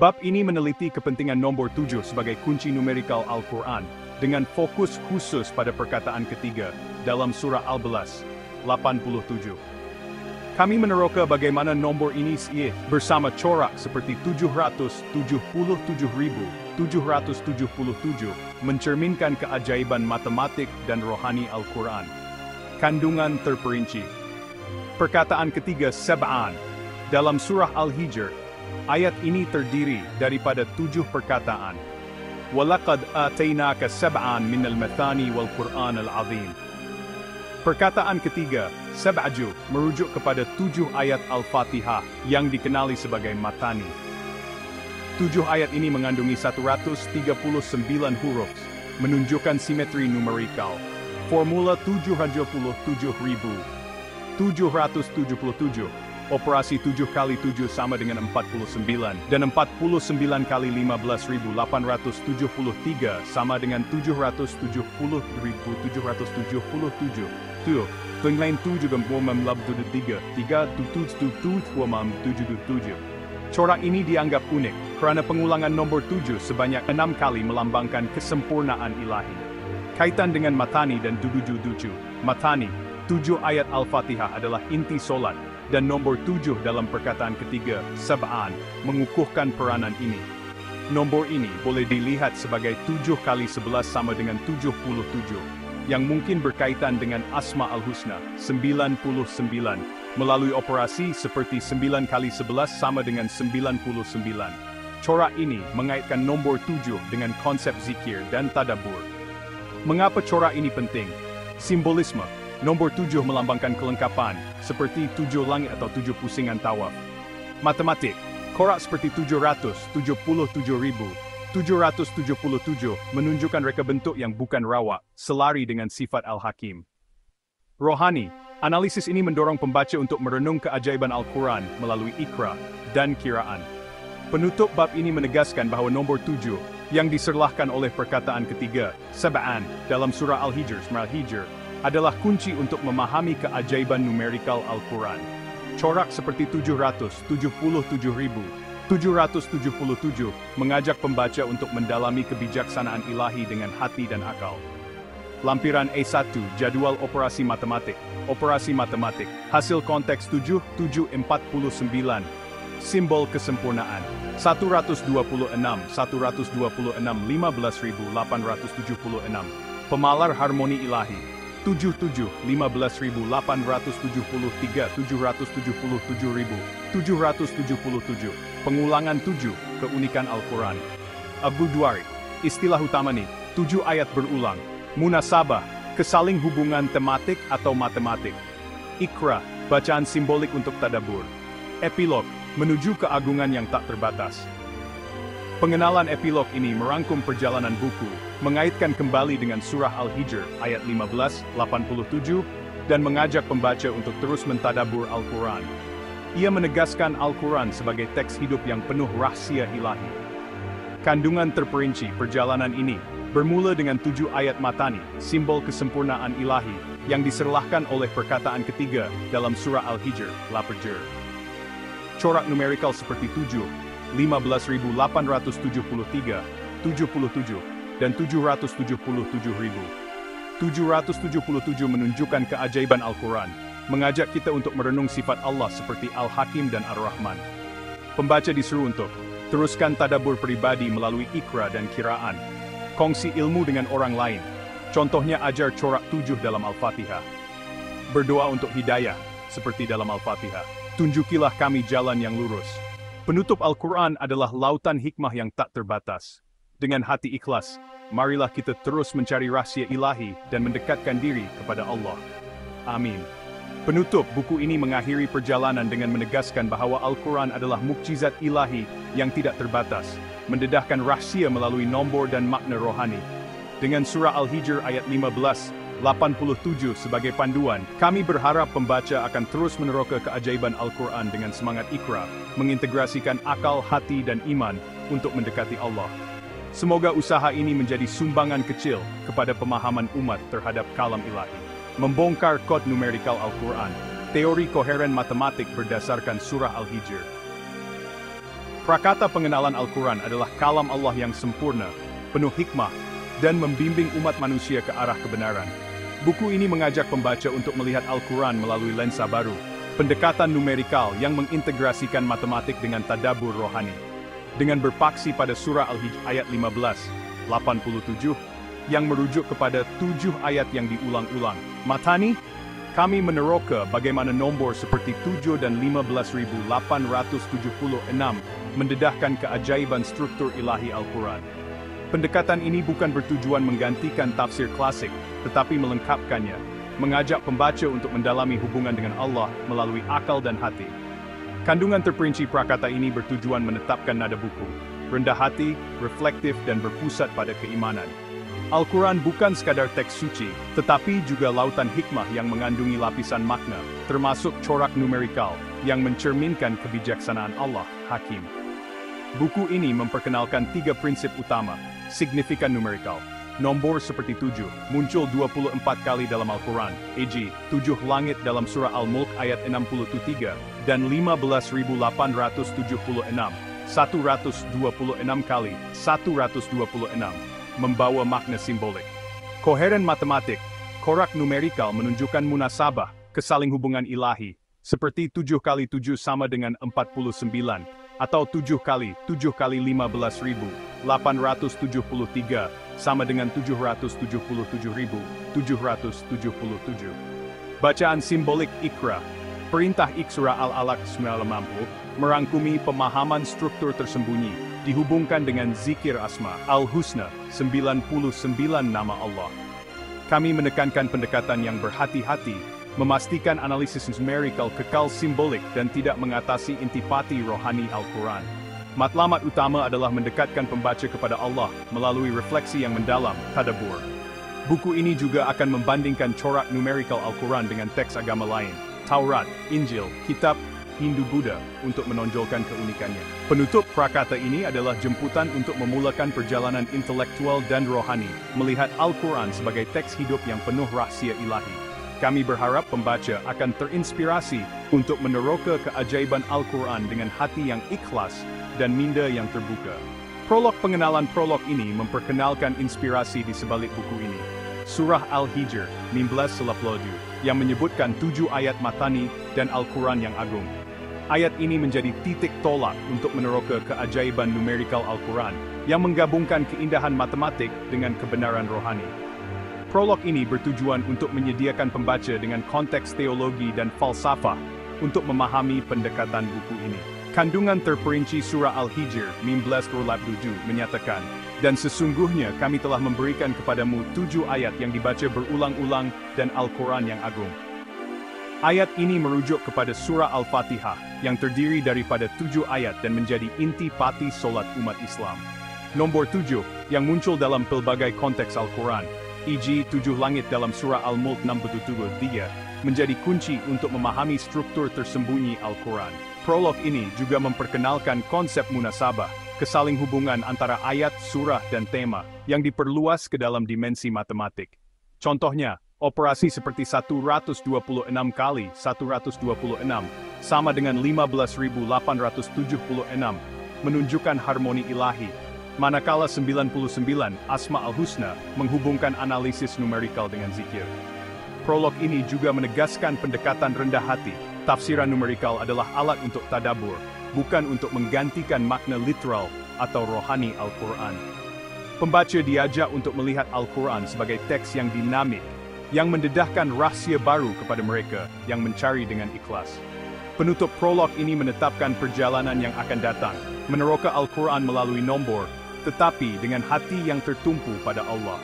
Bab ini meneliti kepentingan nombor 7 sebagai kunci numerikal Al-Quran, dengan fokus khusus pada perkataan ketiga, dalam surah Al-Balas, 87. Kami meneroka bagaimana nombor ini bersama corak seperti 777.777 mencerminkan keajaiban matematik dan rohani Al-Quran. Kandungan terperinci. Perkataan ketiga sab'an. Dalam surah Al-Hijr, ayat ini terdiri daripada 7 perkataan. وَلَقَدْ آتَيْنَاكَ سَبْعًا مِنَ الْمَثَانِي وَالْقُرْآنَ الْعَظِيمِ. Perkataan ketiga, sab'aju, merujuk kepada 7 ayat Al-Fatihah yang dikenali sebagai matani. 7 ayat ini mengandungi 139 huruf, menunjukkan simetri numerikal. Formula 777. Operasi 7 kali 7 sama dengan 49, dan 49 kali 15.873 sama dengan 770.777. Tenglain 7 dan 3 3 Corak ini dianggap unik, kerana pengulangan nombor 7 sebanyak 6 kali melambangkan kesempurnaan ilahi. Kaitan dengan matani dan tujuh. Matani, 7 ayat Al-Fatihah adalah inti solat, dan nombor 7 dalam perkataan ketiga, sab'an, mengukuhkan peranan ini. Nombor ini boleh dilihat sebagai 7 kali 11 sama dengan 77, yang mungkin berkaitan dengan Asma Al-Husna, 99, melalui operasi seperti 9 kali 11 sama dengan 99. Corak ini mengaitkan nombor 7 dengan konsep zikir dan tadabbur. Mengapa corak ini penting? Simbolisme. Nombor 7 melambangkan kelengkapan, seperti 7 langit atau 7 pusingan tawaf. Matematik. Corak seperti 777 menunjukkan reka bentuk yang bukan rawak, selari dengan sifat Al-Hakim. Rohani. Analisis ini mendorong pembaca untuk merenung keajaiban Al-Quran melalui ikra dan kiraan. Penutup bab ini menegaskan bahawa nombor 7, yang diserlahkan oleh perkataan ketiga, sab'an, dalam surah Al-Hijr, adalah kunci untuk memahami keajaiban numerikal Al-Quran. Corak seperti 777 mengajak pembaca untuk mendalami kebijaksanaan ilahi dengan hati dan akal. Lampiran E1, Jadwal Operasi Matematik. Operasi Matematik. Hasil konteks 7749. Simbol kesempurnaan. 126, 126, 15.876. Pemalar harmoni ilahi. 77, 15.873, 777.777. Pengulangan 7, keunikan Al-Quran. Abu Duari. Istilah utama nih, 7 ayat berulang. Munasabah, kesaling hubungan tematik atau matematik. Iqra, bacaan simbolik untuk tadabbur. Epilog, menuju keagungan yang tak terbatas. Pengenalan epilog ini merangkum perjalanan buku, mengaitkan kembali dengan surah Al-Hijr ayat 15-87, dan mengajak pembaca untuk terus mentadabbur Al-Quran. Ia menegaskan Al-Quran sebagai teks hidup yang penuh rahasia ilahi. Kandungan terperinci perjalanan ini bermula dengan 7 ayat matani, simbol kesempurnaan ilahi, yang diserlahkan oleh perkataan ketiga dalam surah Al-Hijr, Al-Fajr. Corak numerikal seperti 7, 15.873, 77, dan 777.000. 777 menunjukkan keajaiban Al-Quran, mengajak kita untuk merenung sifat Allah seperti Al-Hakim dan Ar-Rahman. Pembaca disuruh untuk teruskan tadabbur pribadi melalui Iqra dan kiraan. Kongsi ilmu dengan orang lain. Contohnya ajar corak 7 dalam Al-Fatihah. Berdoa untuk hidayah, seperti dalam Al-Fatihah. Tunjukilah kami jalan yang lurus. Penutup Al-Quran adalah lautan hikmah yang tak terbatas. Dengan hati ikhlas, marilah kita terus mencari rahasia ilahi dan mendekatkan diri kepada Allah. Amin. Penutup buku ini mengakhiri perjalanan dengan menegaskan bahwa Al-Quran adalah mukjizat ilahi yang tidak terbatas, mendedahkan rahasia melalui nombor dan makna rohani. Dengan surah Al-Hijr ayat 15-87 sebagai panduan, kami berharap pembaca akan terus meneroka keajaiban Al-Quran dengan semangat Iqra, mengintegrasikan akal, hati, dan iman untuk mendekati Allah. Semoga usaha ini menjadi sumbangan kecil kepada pemahaman umat terhadap kalam ilahi. Membongkar kod numerikal Al-Quran, teori koheren matematik berdasarkan surah Al-Hijr. Prakata pengenalan Al-Quran adalah kalam Allah yang sempurna, penuh hikmah, dan membimbing umat manusia ke arah kebenaran. Buku ini mengajak pembaca untuk melihat Al-Quran melalui lensa baru, pendekatan numerikal yang mengintegrasikan matematik dengan tadabbur rohani. Dengan berpaksi pada surah Al-Hijr ayat 15-87, yang merujuk kepada 7 ayat yang diulang-ulang. Matani, kami meneroka bagaimana nombor seperti 7 dan 15.876 mendedahkan keajaiban struktur ilahi Al-Quran. Pendekatan ini bukan bertujuan menggantikan tafsir klasik, tetapi melengkapkannya, mengajak pembaca untuk mendalami hubungan dengan Allah melalui akal dan hati. Kandungan terperinci prakata ini bertujuan menetapkan nada buku, rendah hati, reflektif, dan berpusat pada keimanan. Al-Quran bukan sekadar teks suci, tetapi juga lautan hikmah yang mengandungi lapisan makna, termasuk corak numerikal, yang mencerminkan kebijaksanaan Allah, Hakim. Buku ini memperkenalkan 3 prinsip utama, signifikan numerikal. Nombor seperti 7, muncul 24 kali dalam Al-Quran, e.g., 7 langit dalam surah Al-Mulk ayat 63, dan 15.876, 126 kali, 126. Membawa makna simbolik. Koheren matematik, corak numerikal menunjukkan munasabah, kesaling hubungan ilahi, seperti 7 kali 7 sama dengan 49, atau 7 kali 15.873 sama dengan 777.777. Bacaan simbolik Iqra, perintah Iqra al-Alaq mampu merangkumi pemahaman struktur tersembunyi, dihubungkan dengan zikir asma, al-husna, 99 nama Allah. Kami menekankan pendekatan yang berhati-hati, memastikan analisis numerikal kekal simbolik dan tidak mengatasi intipati rohani Al-Quran. Matlamat utama adalah mendekatkan pembaca kepada Allah melalui refleksi yang mendalam, tadabbur. Buku ini juga akan membandingkan corak numerikal Al-Quran dengan teks agama lain, Taurat, Injil, Kitab Hindu-Buddha, untuk menonjolkan keunikannya. Penutup prakata ini adalah jemputan untuk memulakan perjalanan intelektual dan rohani, melihat Al-Quran sebagai teks hidup yang penuh rahasia ilahi. Kami berharap pembaca akan terinspirasi untuk meneroka keajaiban Al-Quran dengan hati yang ikhlas dan minda yang terbuka. Prolog pengenalan prolog ini memperkenalkan inspirasi di sebalik buku ini. Surah Al-Hijr, 19 yang menyebutkan 7 ayat matani dan Al-Quran yang agung. Ayat ini menjadi titik tolak untuk meneroka keajaiban numerikal Al-Quran yang menggabungkan keindahan matematik dengan kebenaran rohani. Prolog ini bertujuan untuk menyediakan pembaca dengan konteks teologi dan falsafah untuk memahami pendekatan buku ini. Kandungan terperinci Surah Al-Hijr 19:7 menyatakan, "Dan sesungguhnya kami telah memberikan kepadamu 7 ayat yang dibaca berulang-ulang dan Al-Quran yang agung." Ayat ini merujuk kepada Surah Al-Fatihah yang terdiri daripada 7 ayat dan menjadi inti pati solat umat Islam. Nombor 7 yang muncul dalam pelbagai konteks Al-Quran, e.g. 7 langit dalam Surah Al-Mulk 63, menjadi kunci untuk memahami struktur tersembunyi Al-Quran. Prolog ini juga memperkenalkan konsep munasabah, kesaling hubungan antara ayat, surah, dan tema, yang diperluas ke dalam dimensi matematik. Contohnya, operasi seperti 126 kali 126, sama dengan 15.876, menunjukkan harmoni ilahi, manakala 99 Asma al-Husna menghubungkan analisis numerikal dengan zikir. Prolog ini juga menegaskan pendekatan rendah hati. Tafsiran numerikal adalah alat untuk tadabbur, bukan untuk menggantikan makna literal atau rohani Al-Quran. Pembaca diajak untuk melihat Al-Quran sebagai teks yang dinamik, yang mendedahkan rahasia baru kepada mereka yang mencari dengan ikhlas. Penutup prolog ini menetapkan perjalanan yang akan datang, meneroka Al-Quran melalui nombor, tetapi dengan hati yang tertumpu pada Allah.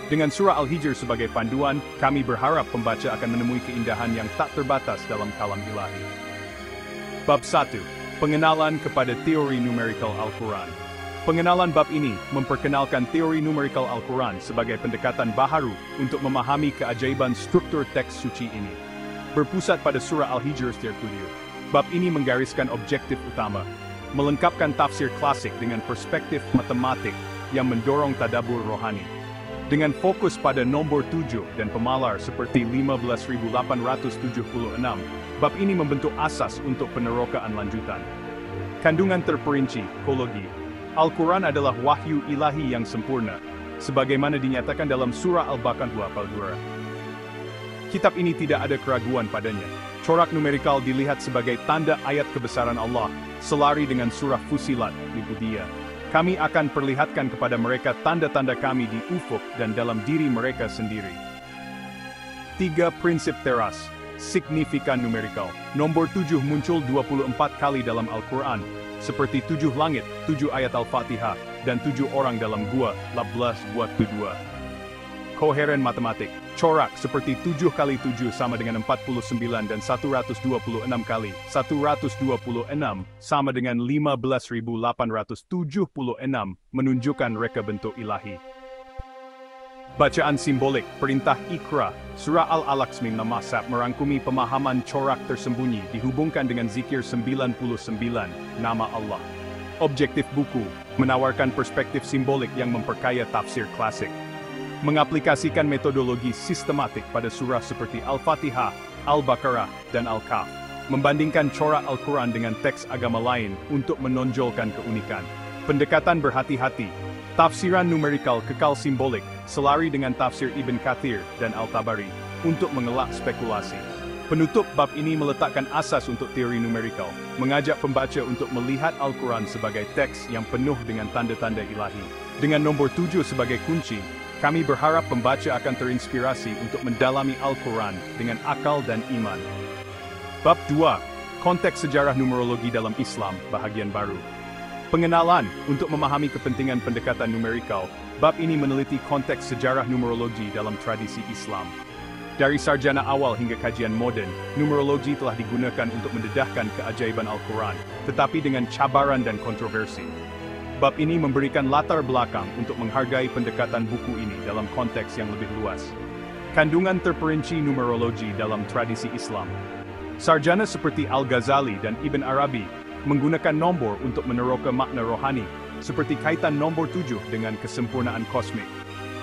Dengan Surah Al-Hijr sebagai panduan, kami berharap pembaca akan menemui keindahan yang tak terbatas dalam kalam ilahi. Bab 1. Pengenalan kepada teori numerikal Al-Quran. Pengenalan bab ini memperkenalkan teori numerikal Al-Quran sebagai pendekatan baharu untuk memahami keajaiban struktur teks suci ini. Berpusat pada Surah Al-Hijr tertulis, bab ini menggariskan objektif utama, melengkapkan tafsir klasik dengan perspektif matematik yang mendorong tadabbur rohani. Dengan fokus pada nombor 7 dan pemalar seperti 15.876, bab ini membentuk asas untuk penerokaan lanjutan. Kandungan terperinci, kologi. Al-Quran adalah wahyu ilahi yang sempurna, sebagaimana dinyatakan dalam Surah Al-Baqarah 22. Kitab ini tidak ada keraguan padanya. Corak numerikal dilihat sebagai tanda ayat kebesaran Allah, selari dengan Surah Fussilat, Libudiyah. Kami akan perlihatkan kepada mereka tanda-tanda kami di ufuk dan dalam diri mereka sendiri. 3 prinsip teras, signifikan numerikal. Nombor 7 muncul 24 kali dalam Al-Quran, seperti 7 langit, 7 ayat Al-Fatihah, dan 7 orang dalam gua, 14:2. Koheren matematik. Corak seperti 7 kali 7 sama dengan 49 dan 126 kali 126 sama dengan 15.876 menunjukkan reka bentuk ilahi. Bacaan simbolik, perintah Iqra, Surah Al-Alaq Namasab merangkumi pemahaman corak tersembunyi dihubungkan dengan zikir 99, nama Allah. Objektif buku, menawarkan perspektif simbolik yang memperkaya tafsir klasik. Mengaplikasikan metodologi sistematik pada surah seperti Al-Fatihah, Al-Baqarah, dan Al-Kahf. Membandingkan corak Al-Quran dengan teks agama lain untuk menonjolkan keunikan. Pendekatan berhati-hati. Tafsiran numerikal kekal simbolik, selari dengan tafsir Ibn Kathir dan Al-Tabari, untuk mengelak spekulasi. Penutup bab ini meletakkan asas untuk teori numerikal, mengajak pembaca untuk melihat Al-Quran sebagai teks yang penuh dengan tanda-tanda ilahi. Dengan nombor 7 sebagai kunci, kami berharap pembaca akan terinspirasi untuk mendalami Al-Quran dengan akal dan iman. Bab 2. Konteks sejarah numerologi dalam Islam, bahagian baru. Pengenalan, untuk memahami kepentingan pendekatan numerikal, bab ini meneliti konteks sejarah numerologi dalam tradisi Islam. Dari sarjana awal hingga kajian modern, numerologi telah digunakan untuk mendedahkan keajaiban Al-Quran, tetapi dengan cabaran dan kontroversi. Bab ini memberikan latar belakang untuk menghargai pendekatan buku ini dalam konteks yang lebih luas. Kandungan terperinci numerologi dalam tradisi Islam. Sarjana seperti Al-Ghazali dan Ibn Arabi menggunakan nombor untuk meneroka makna rohani, seperti kaitan nombor 7 dengan kesempurnaan kosmik.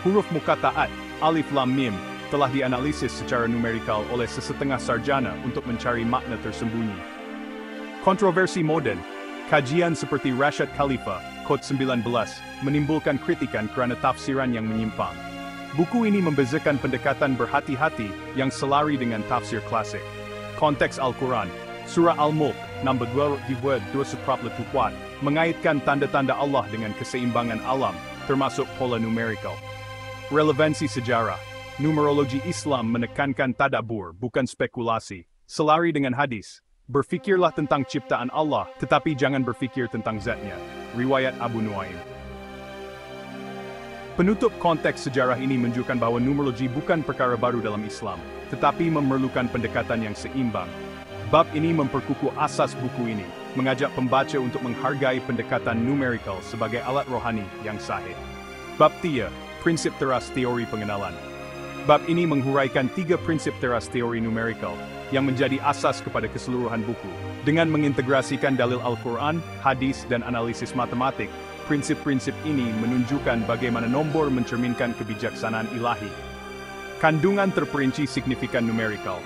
Huruf muqatta'at, alif lam mim, telah dianalisis secara numerikal oleh sesetengah sarjana untuk mencari makna tersembunyi. Kontroversi modern. Kajian seperti Rashad Khalifa, Kod 19, menimbulkan kritikan kerana tafsiran yang menyimpang. Buku ini membezakan pendekatan berhati-hati yang selari dengan tafsir klasik. Konteks Al-Quran, Surah Al-Mulk, nomor 224, mengaitkan tanda-tanda Allah dengan keseimbangan alam, termasuk pola numerikal. Relevansi sejarah, numerologi Islam menekankan tadabbur, bukan spekulasi. Selari dengan hadis, berfikirlah tentang ciptaan Allah, tetapi jangan berfikir tentang zatnya. Riwayat Abu Nuaim. Penutup konteks sejarah ini menunjukkan bahwa numerologi bukan perkara baru dalam Islam, tetapi memerlukan pendekatan yang seimbang. Bab ini memperkukuh asas buku ini, mengajak pembaca untuk menghargai pendekatan numerikal sebagai alat rohani yang sahih. Bab 3, Prinsip Teras Teori Pengenalan. Bab ini menghuraikan 3 prinsip teras teori numerikal, yang menjadi asas kepada keseluruhan buku. Dengan mengintegrasikan dalil Al-Quran, hadis, dan analisis matematik, prinsip-prinsip ini menunjukkan bagaimana nombor mencerminkan kebijaksanaan ilahi. Kandungan terperinci signifikan numerikal.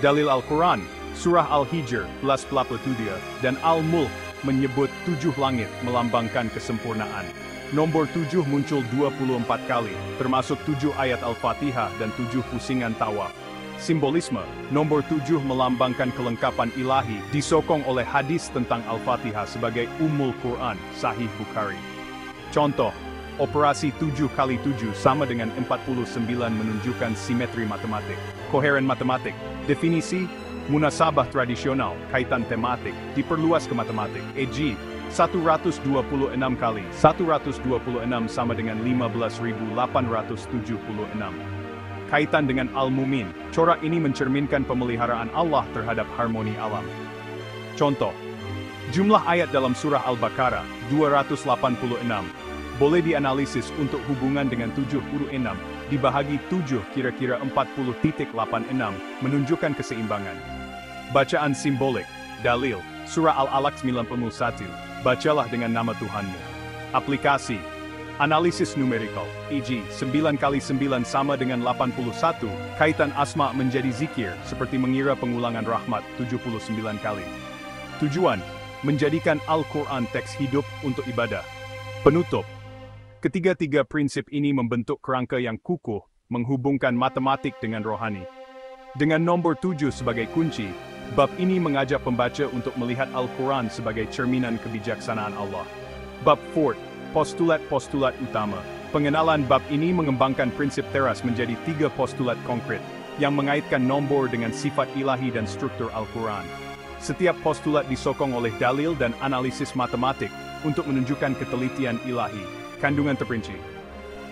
Dalil Al-Quran, Surah Al-Hijr, 11:47, dan Al-Mulk menyebut 7 langit melambangkan kesempurnaan. Nombor 7 muncul 24 kali, termasuk 7 ayat Al-Fatihah dan 7 pusingan tawaf. Simbolisme, nombor 7 melambangkan kelengkapan ilahi, disokong oleh hadis tentang Al-Fatihah sebagai Ummul Quran, Sahih Bukhari. Contoh, operasi 7 kali 7 sama dengan 49 menunjukkan simetri matematik. Koheren matematik, definisi, munasabah tradisional, kaitan tematik, diperluas ke matematik, e.g., 126 kali 126 sama dengan 15.876. Kaitan dengan Al-Mumin, corak ini mencerminkan pemeliharaan Allah terhadap harmoni alam. Contoh, jumlah ayat dalam surah Al-Baqarah, 286, boleh dianalisis untuk hubungan dengan 7 huruf 6, dibahagi 7 kira-kira 40.86, menunjukkan keseimbangan. Bacaan simbolik, dalil, surah Al-Alaq 91, bacalah dengan nama Tuhanmu. Aplikasi, analisis numerikal, e.g. 9 kali 9 sama dengan 81, kaitan asma menjadi zikir, seperti mengira pengulangan rahmat 79 kali. Tujuan, menjadikan Al-Quran teks hidup untuk ibadah. Penutup, ketiga-tiga prinsip ini membentuk kerangka yang kukuh, menghubungkan matematik dengan rohani. Dengan nombor 7 sebagai kunci, bab ini mengajak pembaca untuk melihat Al-Quran sebagai cerminan kebijaksanaan Allah. Bab 4, postulat-postulat utama. Pengenalan bab ini mengembangkan prinsip teras menjadi 3 postulat konkret, yang mengaitkan nombor dengan sifat ilahi dan struktur Al-Quran. Setiap postulat disokong oleh dalil dan analisis matematik, untuk menunjukkan ketelitian ilahi. Kandungan terperinci.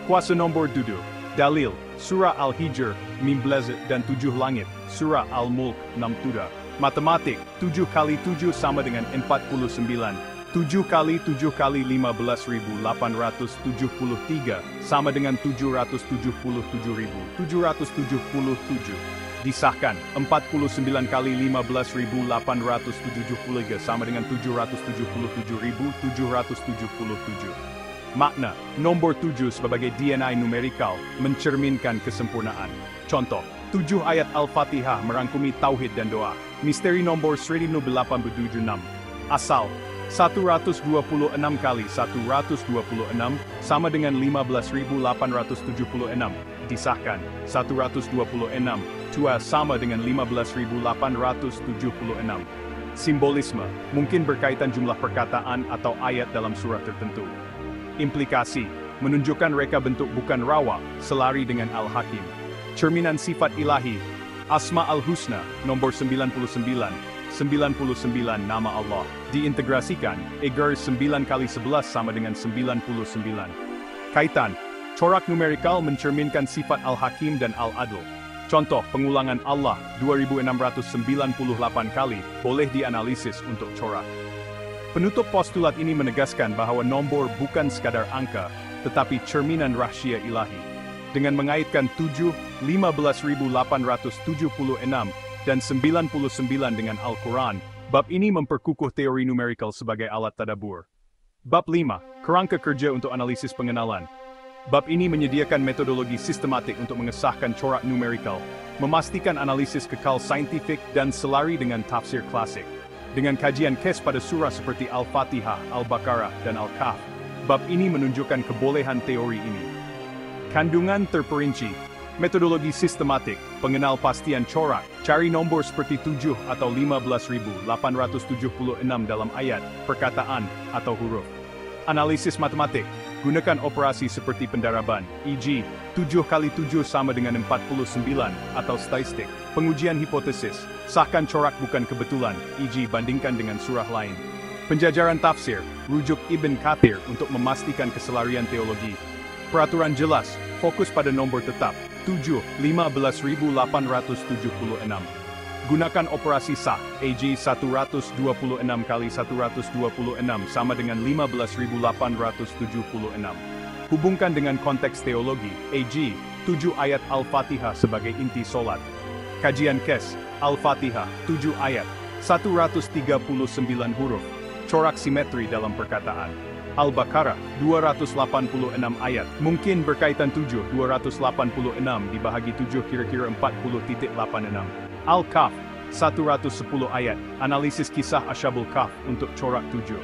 Kuasa nombor duduk. Dalil, Surah Al-Hijr, 15 dan 7 langit, Surah Al-Mulk, 6 tuda. Matematik, 7 kali 7 sama dengan 49. 7 kali 7 kali 15.873, sama dengan 777.777. Disahkan, 49 kali 15.873 sama dengan 777.777. Makna, nombor 7 sebagai DNA numerikal, mencerminkan kesempurnaan. Contoh, 7 ayat Al-Fatihah merangkumi tauhid dan doa. Misteri nombor 1086. Asal, 126 kali 126 sama dengan 15.876. Disahkan, 126 tua sama dengan 15.876. Simbolisme, mungkin berkaitan jumlah perkataan atau ayat dalam surah tertentu. Implikasi, menunjukkan reka bentuk bukan rawa, selari dengan Al-Hakim. Cerminan sifat ilahi, Asma Al-Husna, nomor 99, 99 nama Allah, diintegrasikan, agar 9 kali 11 sama dengan 99. Kaitan, corak numerikal mencerminkan sifat Al-Hakim dan Al-Adl. Contoh, pengulangan Allah, 2698 kali, boleh dianalisis untuk corak. Penutup postulat ini menegaskan bahwa nombor bukan sekadar angka, tetapi cerminan rahasia ilahi. Dengan mengaitkan 7, 15.876, dan 99 dengan Al-Quran, bab ini memperkukuh teori numerikal sebagai alat tadabbur. Bab 5, kerangka kerja untuk analisis pengenalan. Bab ini menyediakan metodologi sistematik untuk mengesahkan corak numerikal, memastikan analisis kekal saintifik dan selari dengan tafsir klasik. Dengan kajian kes pada surah seperti Al-Fatihah, Al-Baqarah, dan Al-Kahf, bab ini menunjukkan kebolehan teori ini. Kandungan terperinci. Metodologi sistematik, pengenal pastian corak, cari nombor seperti 7 atau 15.876 dalam ayat, perkataan, atau huruf. Analisis matematik, gunakan operasi seperti pendaraban, e.g., 7 kali 7 sama dengan 49, atau statistik. Pengujian hipotesis, sahkan corak bukan kebetulan, e.g., bandingkan dengan surah lain. Penjajaran tafsir, rujuk Ibn Kathir untuk memastikan keselarian teologi. Peraturan jelas, fokus pada nombor tetap, 7, 15.876. Gunakan operasi sah, e.g. 126 kali 126 sama dengan 15.876. Hubungkan dengan konteks teologi, e.g. 7 ayat Al-Fatihah sebagai inti solat. Kajian KES, Al-Fatihah, 7 ayat, 139 huruf, corak simetri dalam perkataan. Al-Baqarah, 286 ayat, mungkin berkaitan 7, 286 dibahagi 7 kira-kira 40.86. Al-Kahf, 110 ayat, analisis kisah Ashabul Kahf untuk corak 7.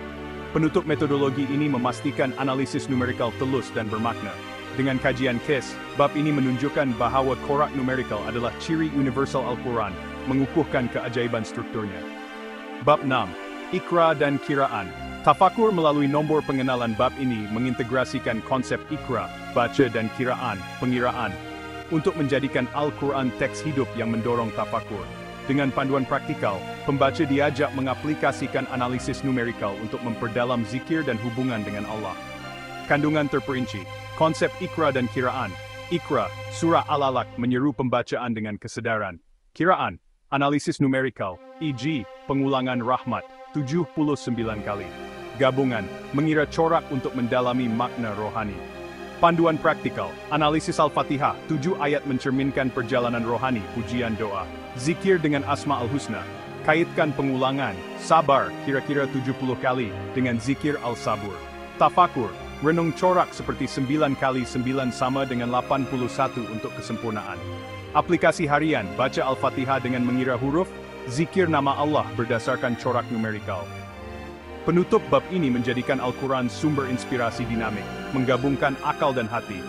Penutup metodologi ini memastikan analisis numerikal telus dan bermakna. Dengan kajian KES, bab ini menunjukkan bahwa corak numerikal adalah ciri universal Al-Quran, mengukuhkan keajaiban strukturnya. Bab 6. Iqra dan Kiraan. Tafakur melalui nombor pengenalan bab ini mengintegrasikan konsep ikra, baca dan kiraan, pengiraan, untuk menjadikan Al-Quran teks hidup yang mendorong tafakur. Dengan panduan praktikal, pembaca diajak mengaplikasikan analisis numerikal untuk memperdalam zikir dan hubungan dengan Allah. Kandungan terperinci, konsep ikra dan kiraan. Ikra, surah Al-Alaq menyeru pembacaan dengan kesedaran. Kiraan, analisis numerikal, e.g., pengulangan rahmat, 79 kali. Gabungan, mengira corak untuk mendalami makna rohani. Panduan praktikal, analisis Al-Fatihah, 7 ayat mencerminkan perjalanan rohani, pujian doa. Zikir dengan Asma Al-Husna, kaitkan pengulangan, sabar, kira-kira 70 kali, dengan zikir Al-Sabur. Tafakur, renung corak seperti 9 kali 9 sama dengan 81 untuk kesempurnaan. Aplikasi harian, baca Al-Fatihah dengan mengira huruf, zikir nama Allah berdasarkan corak numerikal. Penutup bab ini menjadikan Al-Quran sumber inspirasi dinamik, menggabungkan akal dan hati.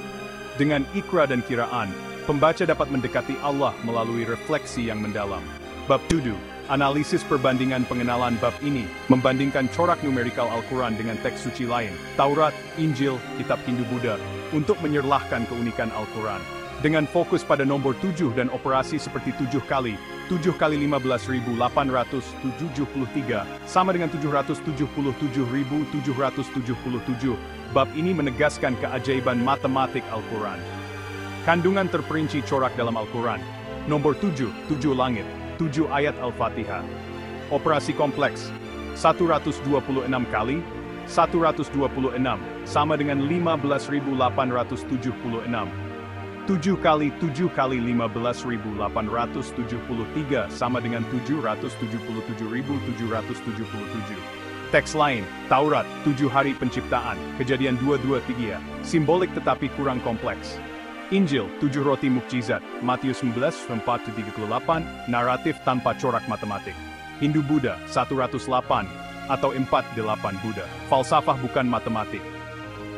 Dengan ikra dan kiraan, pembaca dapat mendekati Allah melalui refleksi yang mendalam. Bab 7, analisis perbandingan pengenalan bab ini, membandingkan corak numerikal Al-Quran dengan teks suci lain, Taurat, Injil, Kitab Hindu-Buddha, untuk menyerlahkan keunikan Al-Quran. Dengan fokus pada nomor 7 dan operasi seperti 7 kali 15.877, sama dengan 777.777, bab ini menegaskan keajaiban matematik Al-Quran. Kandungan terperinci corak dalam Al-Quran. Nomor 7, 7 langit, 7 ayat Al-Fatihah. Operasi kompleks, 126 kali 126, sama dengan 15.876. 7 kali 7 kali 15.873 sama dengan 777.777. Teks lain, Taurat, 7 hari penciptaan, Kejadian 2:2-3, simbolik tetapi kurang kompleks. Injil, 7 roti mukjizat, Matius 19:4-38, naratif tanpa corak matematik. Hindu-Buddha, 108, atau 48 Buddha, falsafah bukan matematik.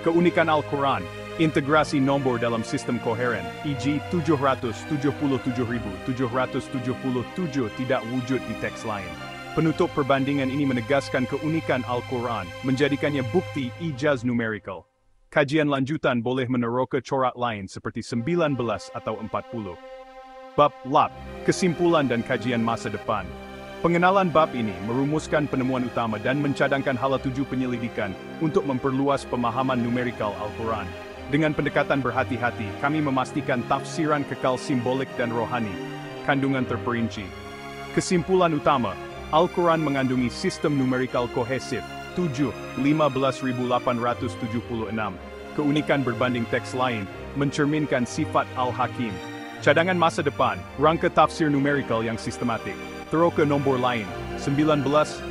Keunikan Al-Quran, integrasi nombor dalam sistem koheren, e.g. 777.777 tidak wujud di teks lain. Penutup perbandingan ini menegaskan keunikan Al-Quran, menjadikannya bukti ijaz numerikal. Kajian lanjutan boleh meneroka corak lain seperti 19 atau 40. Bab Lab, kesimpulan dan kajian masa depan. Pengenalan bab ini merumuskan penemuan utama dan mencadangkan hala 7 penyelidikan untuk memperluas pemahaman numerikal Al-Quran. Dengan pendekatan berhati-hati, kami memastikan tafsiran kekal simbolik dan rohani. Kandungan terperinci. Kesimpulan utama, Al-Quran mengandungi sistem numerikal kohesif, 7, 15.876. Keunikan berbanding teks lain, mencerminkan sifat Al-Hakim. Cadangan masa depan, rangka tafsir numerikal yang sistematik. Teroka nombor lain, 1940.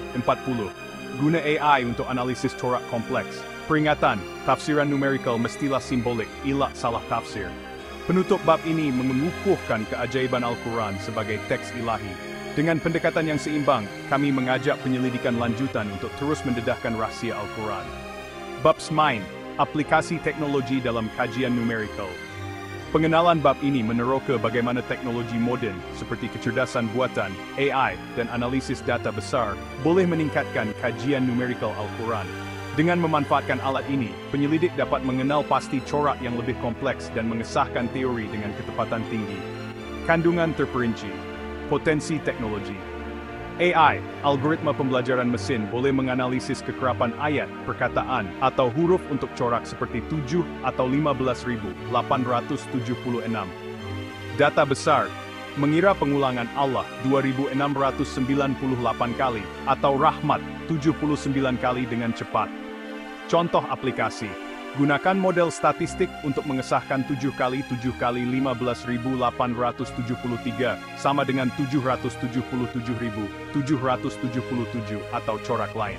Guna AI untuk analisis corak kompleks. Peringatan, tafsiran numerikal mestilah simbolik, ilah salah tafsir. Penutup bab ini mengukuhkan keajaiban Al-Quran sebagai teks ilahi. Dengan pendekatan yang seimbang, kami mengajak penyelidikan lanjutan untuk terus mendedahkan rahasia Al-Quran. Bab 9, aplikasi teknologi dalam kajian numerikal. Pengenalan bab ini meneroka bagaimana teknologi moden seperti kecerdasan buatan, AI, dan analisis data besar boleh meningkatkan kajian numerikal Al-Quran. Dengan memanfaatkan alat ini, penyelidik dapat mengenal pasti corak yang lebih kompleks dan mengesahkan teori dengan ketepatan tinggi. Kandungan terperinci, potensi teknologi. AI, algoritma pembelajaran mesin boleh menganalisis kekerapan ayat, perkataan, atau huruf untuk corak seperti 7 atau 15.876. Data besar, mengira pengulangan Allah 2.698 kali, atau rahmat 79 kali dengan cepat. Contoh aplikasi. Gunakan model statistik untuk mengesahkan 7 kali 7 kali 15.873 sama dengan 777.777 atau corak lain.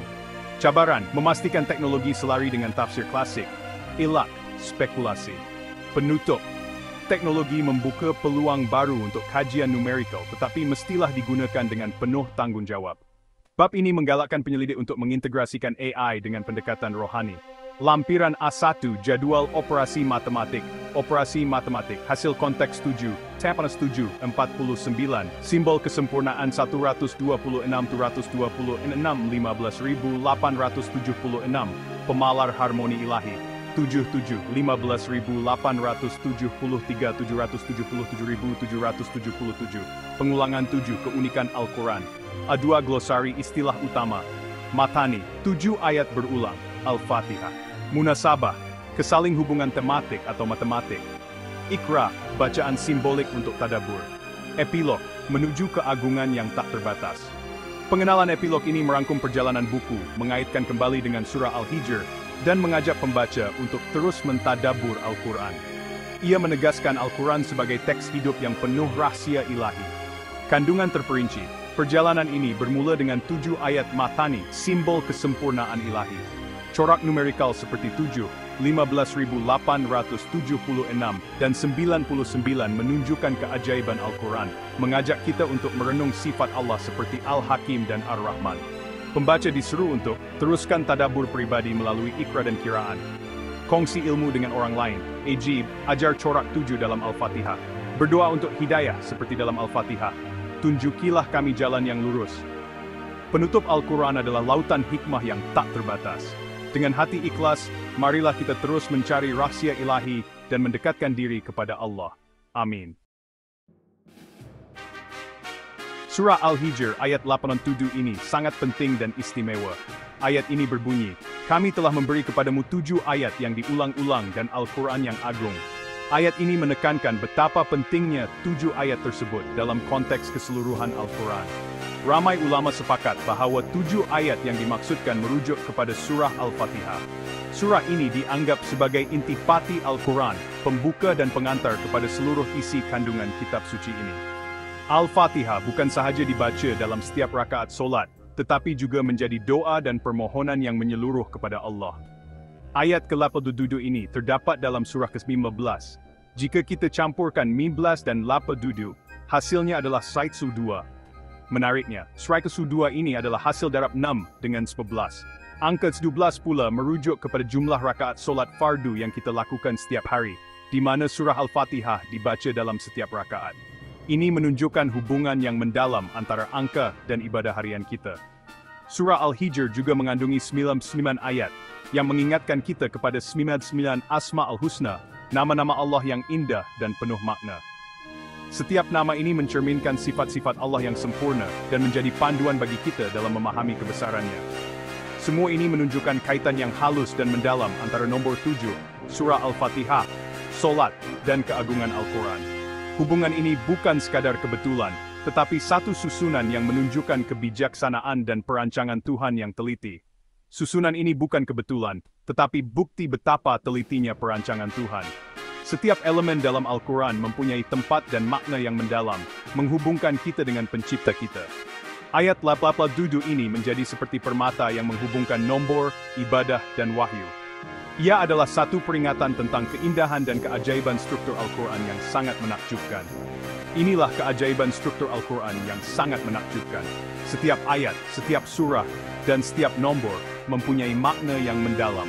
Cabaran, memastikan teknologi selari dengan tafsir klasik. Ilak, spekulasi. Penutup, teknologi membuka peluang baru untuk kajian numerikal tetapi mestilah digunakan dengan penuh tanggung jawab. Bab ini menggalakkan penyelidik untuk mengintegrasikan AI dengan pendekatan rohani. Lampiran A1 Jadwal Operasi Matematik. Operasi Matematik Hasil konteks 7 Tapanas 7 49 Simbol kesempurnaan 126 15.876 Pemalar harmoni ilahi 77 15.873 777.777 Pengulangan 7 Keunikan Al-Quran. A2 Glosari Istilah Utama. Matani 7 ayat berulang. Al-Fatihah. Munasabah, kesaling hubungan tematik atau matematik. Ikra, bacaan simbolik untuk tadabbur. Epilog, menuju keagungan yang tak terbatas. Pengenalan epilog ini merangkum perjalanan buku, mengaitkan kembali dengan surah Al-Hijr, dan mengajak pembaca untuk terus mentadabbur Al-Quran. Ia menegaskan Al-Quran sebagai teks hidup yang penuh rahasia ilahi. Kandungan terperinci, perjalanan ini bermula dengan 7 ayat matani, simbol kesempurnaan ilahi. Corak numerikal seperti 7, 15.876, dan 99 menunjukkan keajaiban Al-Quran, mengajak kita untuk merenung sifat Allah seperti Al-Hakim dan Ar-Rahman. Pembaca diseru untuk teruskan tadabbur pribadi melalui ikra dan kiraan. Kongsi ilmu dengan orang lain. Ajib, ajar corak 7 dalam Al-Fatihah. Berdoa untuk hidayah seperti dalam Al-Fatihah. Tunjukilah kami jalan yang lurus. Penutup Al-Quran adalah lautan hikmah yang tak terbatas. Dengan hati ikhlas, marilah kita terus mencari rahasia ilahi dan mendekatkan diri kepada Allah. Amin. Surah Al-Hijr ayat 87 ini sangat penting dan istimewa. Ayat ini berbunyi, kami telah memberi kepadamu 7 ayat yang diulang-ulang dan Al-Quran yang agung. Ayat ini menekankan betapa pentingnya 7 ayat tersebut dalam konteks keseluruhan Al-Quran. Ramai ulama sepakat bahwa 7 ayat yang dimaksudkan merujuk kepada surah Al-Fatihah. Surah ini dianggap sebagai intipati Al-Quran, pembuka dan pengantar kepada seluruh isi kandungan kitab suci ini. Al-Fatihah bukan sahaja dibaca dalam setiap rakaat solat, tetapi juga menjadi doa dan permohonan yang menyeluruh kepada Allah. Ayat ke-8 ini terdapat dalam surah ke-15. Jika kita campurkan 15 dan 8, hasilnya adalah Saitsu 2. Menariknya, Saitsu 2 ini adalah hasil darab 6 dengan 11. Angka 12 pula merujuk kepada jumlah rakaat solat fardu yang kita lakukan setiap hari, di mana surah Al-Fatihah dibaca dalam setiap rakaat. Ini menunjukkan hubungan yang mendalam antara angka dan ibadah harian kita. Surah Al-Hijr juga mengandungi 99 ayat, yang mengingatkan kita kepada 99 Asma Al-Husna, nama-nama Allah yang indah dan penuh makna. Setiap nama ini mencerminkan sifat-sifat Allah yang sempurna dan menjadi panduan bagi kita dalam memahami kebesarannya. Semua ini menunjukkan kaitan yang halus dan mendalam antara nombor 7, surah Al-Fatihah, solat, dan keagungan Al-Quran. Hubungan ini bukan sekadar kebetulan, tetapi satu susunan yang menunjukkan kebijaksanaan dan perancangan Tuhan yang teliti. Susunan ini bukan kebetulan, tetapi bukti betapa telitinya perancangan Tuhan. Setiap elemen dalam Al-Quran mempunyai tempat dan makna yang mendalam, menghubungkan kita dengan pencipta kita. Ayat 87 ini menjadi seperti permata yang menghubungkan nombor, ibadah, dan wahyu. Ia adalah satu peringatan tentang keindahan dan keajaiban struktur Al-Quran yang sangat menakjubkan. Inilah keajaiban struktur Al-Quran yang sangat menakjubkan. Setiap ayat, setiap surah, dan setiap nombor mempunyai makna yang mendalam,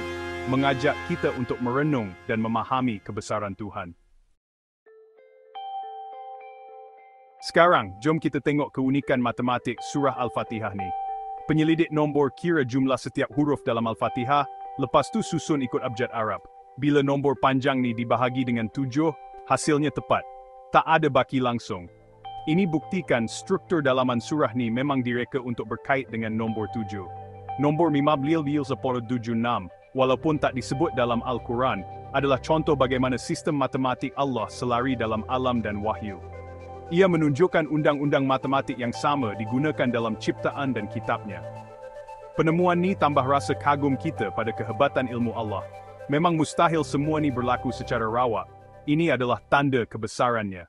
mengajak kita untuk merenung dan memahami kebesaran Tuhan. Sekarang, jom kita tengok keunikan matematik surah Al-Fatihah ni. Penyelidik nombor kira jumlah setiap huruf dalam Al-Fatihah, lepas tu susun ikut abjad Arab. Bila nombor panjang ni dibahagi dengan 7, hasilnya tepat. Tak ada baki langsung. Ini buktikan struktur dalaman surah ni memang direka untuk berkait dengan nombor 7. Nombor 15,1076, walaupun tak disebut dalam Al-Quran, adalah contoh bagaimana sistem matematik Allah selari dalam alam dan wahyu. Ia menunjukkan undang-undang matematik yang sama digunakan dalam ciptaan dan kitabnya. Penemuan ni tambah rasa kagum kita pada kehebatan ilmu Allah. Memang mustahil semua ni berlaku secara rawak. Ini adalah tanda kebesarannya.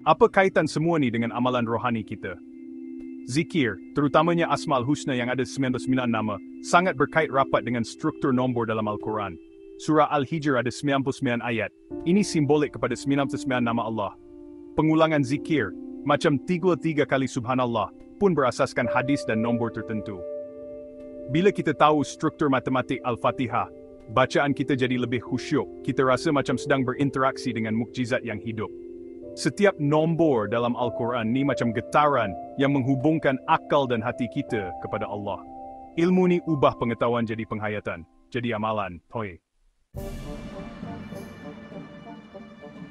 Apa kaitan semua ni dengan amalan rohani kita? Zikir, terutamanya Asmaul Husna yang ada 99 nama, sangat berkait rapat dengan struktur nombor dalam Al-Quran. Surah Al-Hijr ada 99 ayat. Ini simbolik kepada 99 nama Allah. Pengulangan zikir, macam 33 kali Subhanallah, pun berasaskan hadis dan nombor tertentu. Bila kita tahu struktur matematik Al-Fatihah, bacaan kita jadi lebih khusyuk. Kita rasa macam sedang berinteraksi dengan mukjizat yang hidup. Setiap nombor dalam Al-Quran ni macam getaran yang menghubungkan akal dan hati kita kepada Allah. Ilmu ni ubah pengetahuan jadi penghayatan, jadi amalan. Hoi.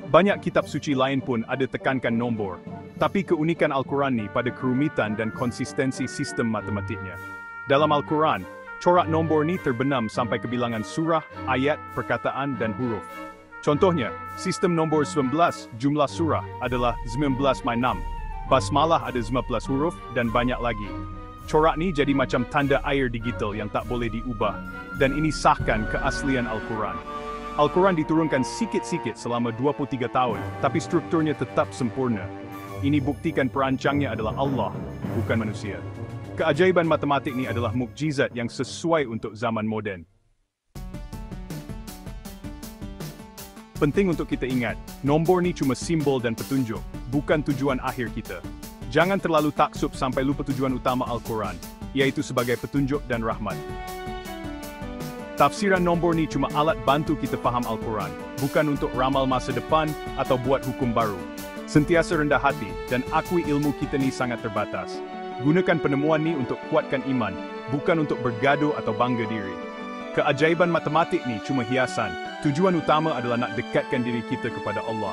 Banyak kitab suci lain pun ada tekankan nombor, tapi keunikan Al-Quran ni pada kerumitan dan konsistensi sistem matematiknya. Dalam Al-Quran, corak nombor ni terbenam sampai ke bilangan surah, ayat, perkataan, dan huruf. Contohnya, sistem nombor 19, jumlah surah adalah 19-6, basmalah ada 19 huruf, dan banyak lagi. Corak ni jadi macam tanda air digital yang tak boleh diubah, dan ini sahkan keaslian Al-Quran. Al-Quran diturunkan sikit-sikit selama 23 tahun, tapi strukturnya tetap sempurna. Ini buktikan perancangnya adalah Allah, bukan manusia. Keajaiban matematik ni adalah mukjizat yang sesuai untuk zaman moden. Penting untuk kita ingat, nombor ni cuma simbol dan petunjuk, bukan tujuan akhir kita. Jangan terlalu taksub sampai lupa tujuan utama Al-Quran, yaitu sebagai petunjuk dan rahmat. Tafsiran nombor ni cuma alat bantu kita faham Al-Quran, bukan untuk ramal masa depan atau buat hukum baru. Sentiasa rendah hati dan akui ilmu kita ni sangat terbatas. Gunakan penemuan ni untuk kuatkan iman, bukan untuk bergaduh atau bangga diri. Keajaiban matematik ni cuma hiasan. Tujuan utama adalah nak dekatkan diri kita kepada Allah.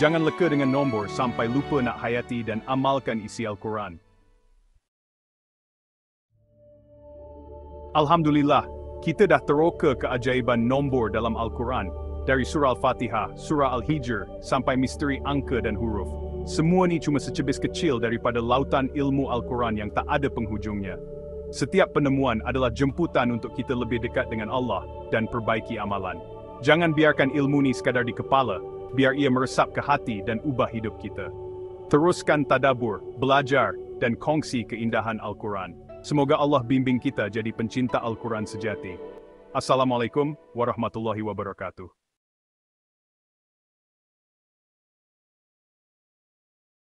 Jangan leka dengan nombor sampai lupa nak hayati dan amalkan isi Al-Quran. Alhamdulillah, kita dah teroka keajaiban nombor dalam Al-Quran, dari surah Al-Fatihah, surah Al-Hijr, sampai misteri angka dan huruf. Semua ni cuma secebis kecil daripada lautan ilmu Al-Quran yang tak ada penghujungnya. Setiap penemuan adalah jemputan untuk kita lebih dekat dengan Allah dan perbaiki amalan. Jangan biarkan ilmu ni sekadar di kepala, biar ia meresap ke hati dan ubah hidup kita. Teruskan tadabur, belajar, dan kongsi keindahan Al-Quran. Semoga Allah bimbing kita jadi pencinta Al-Quran sejati. Assalamualaikum warahmatullahi wabarakatuh.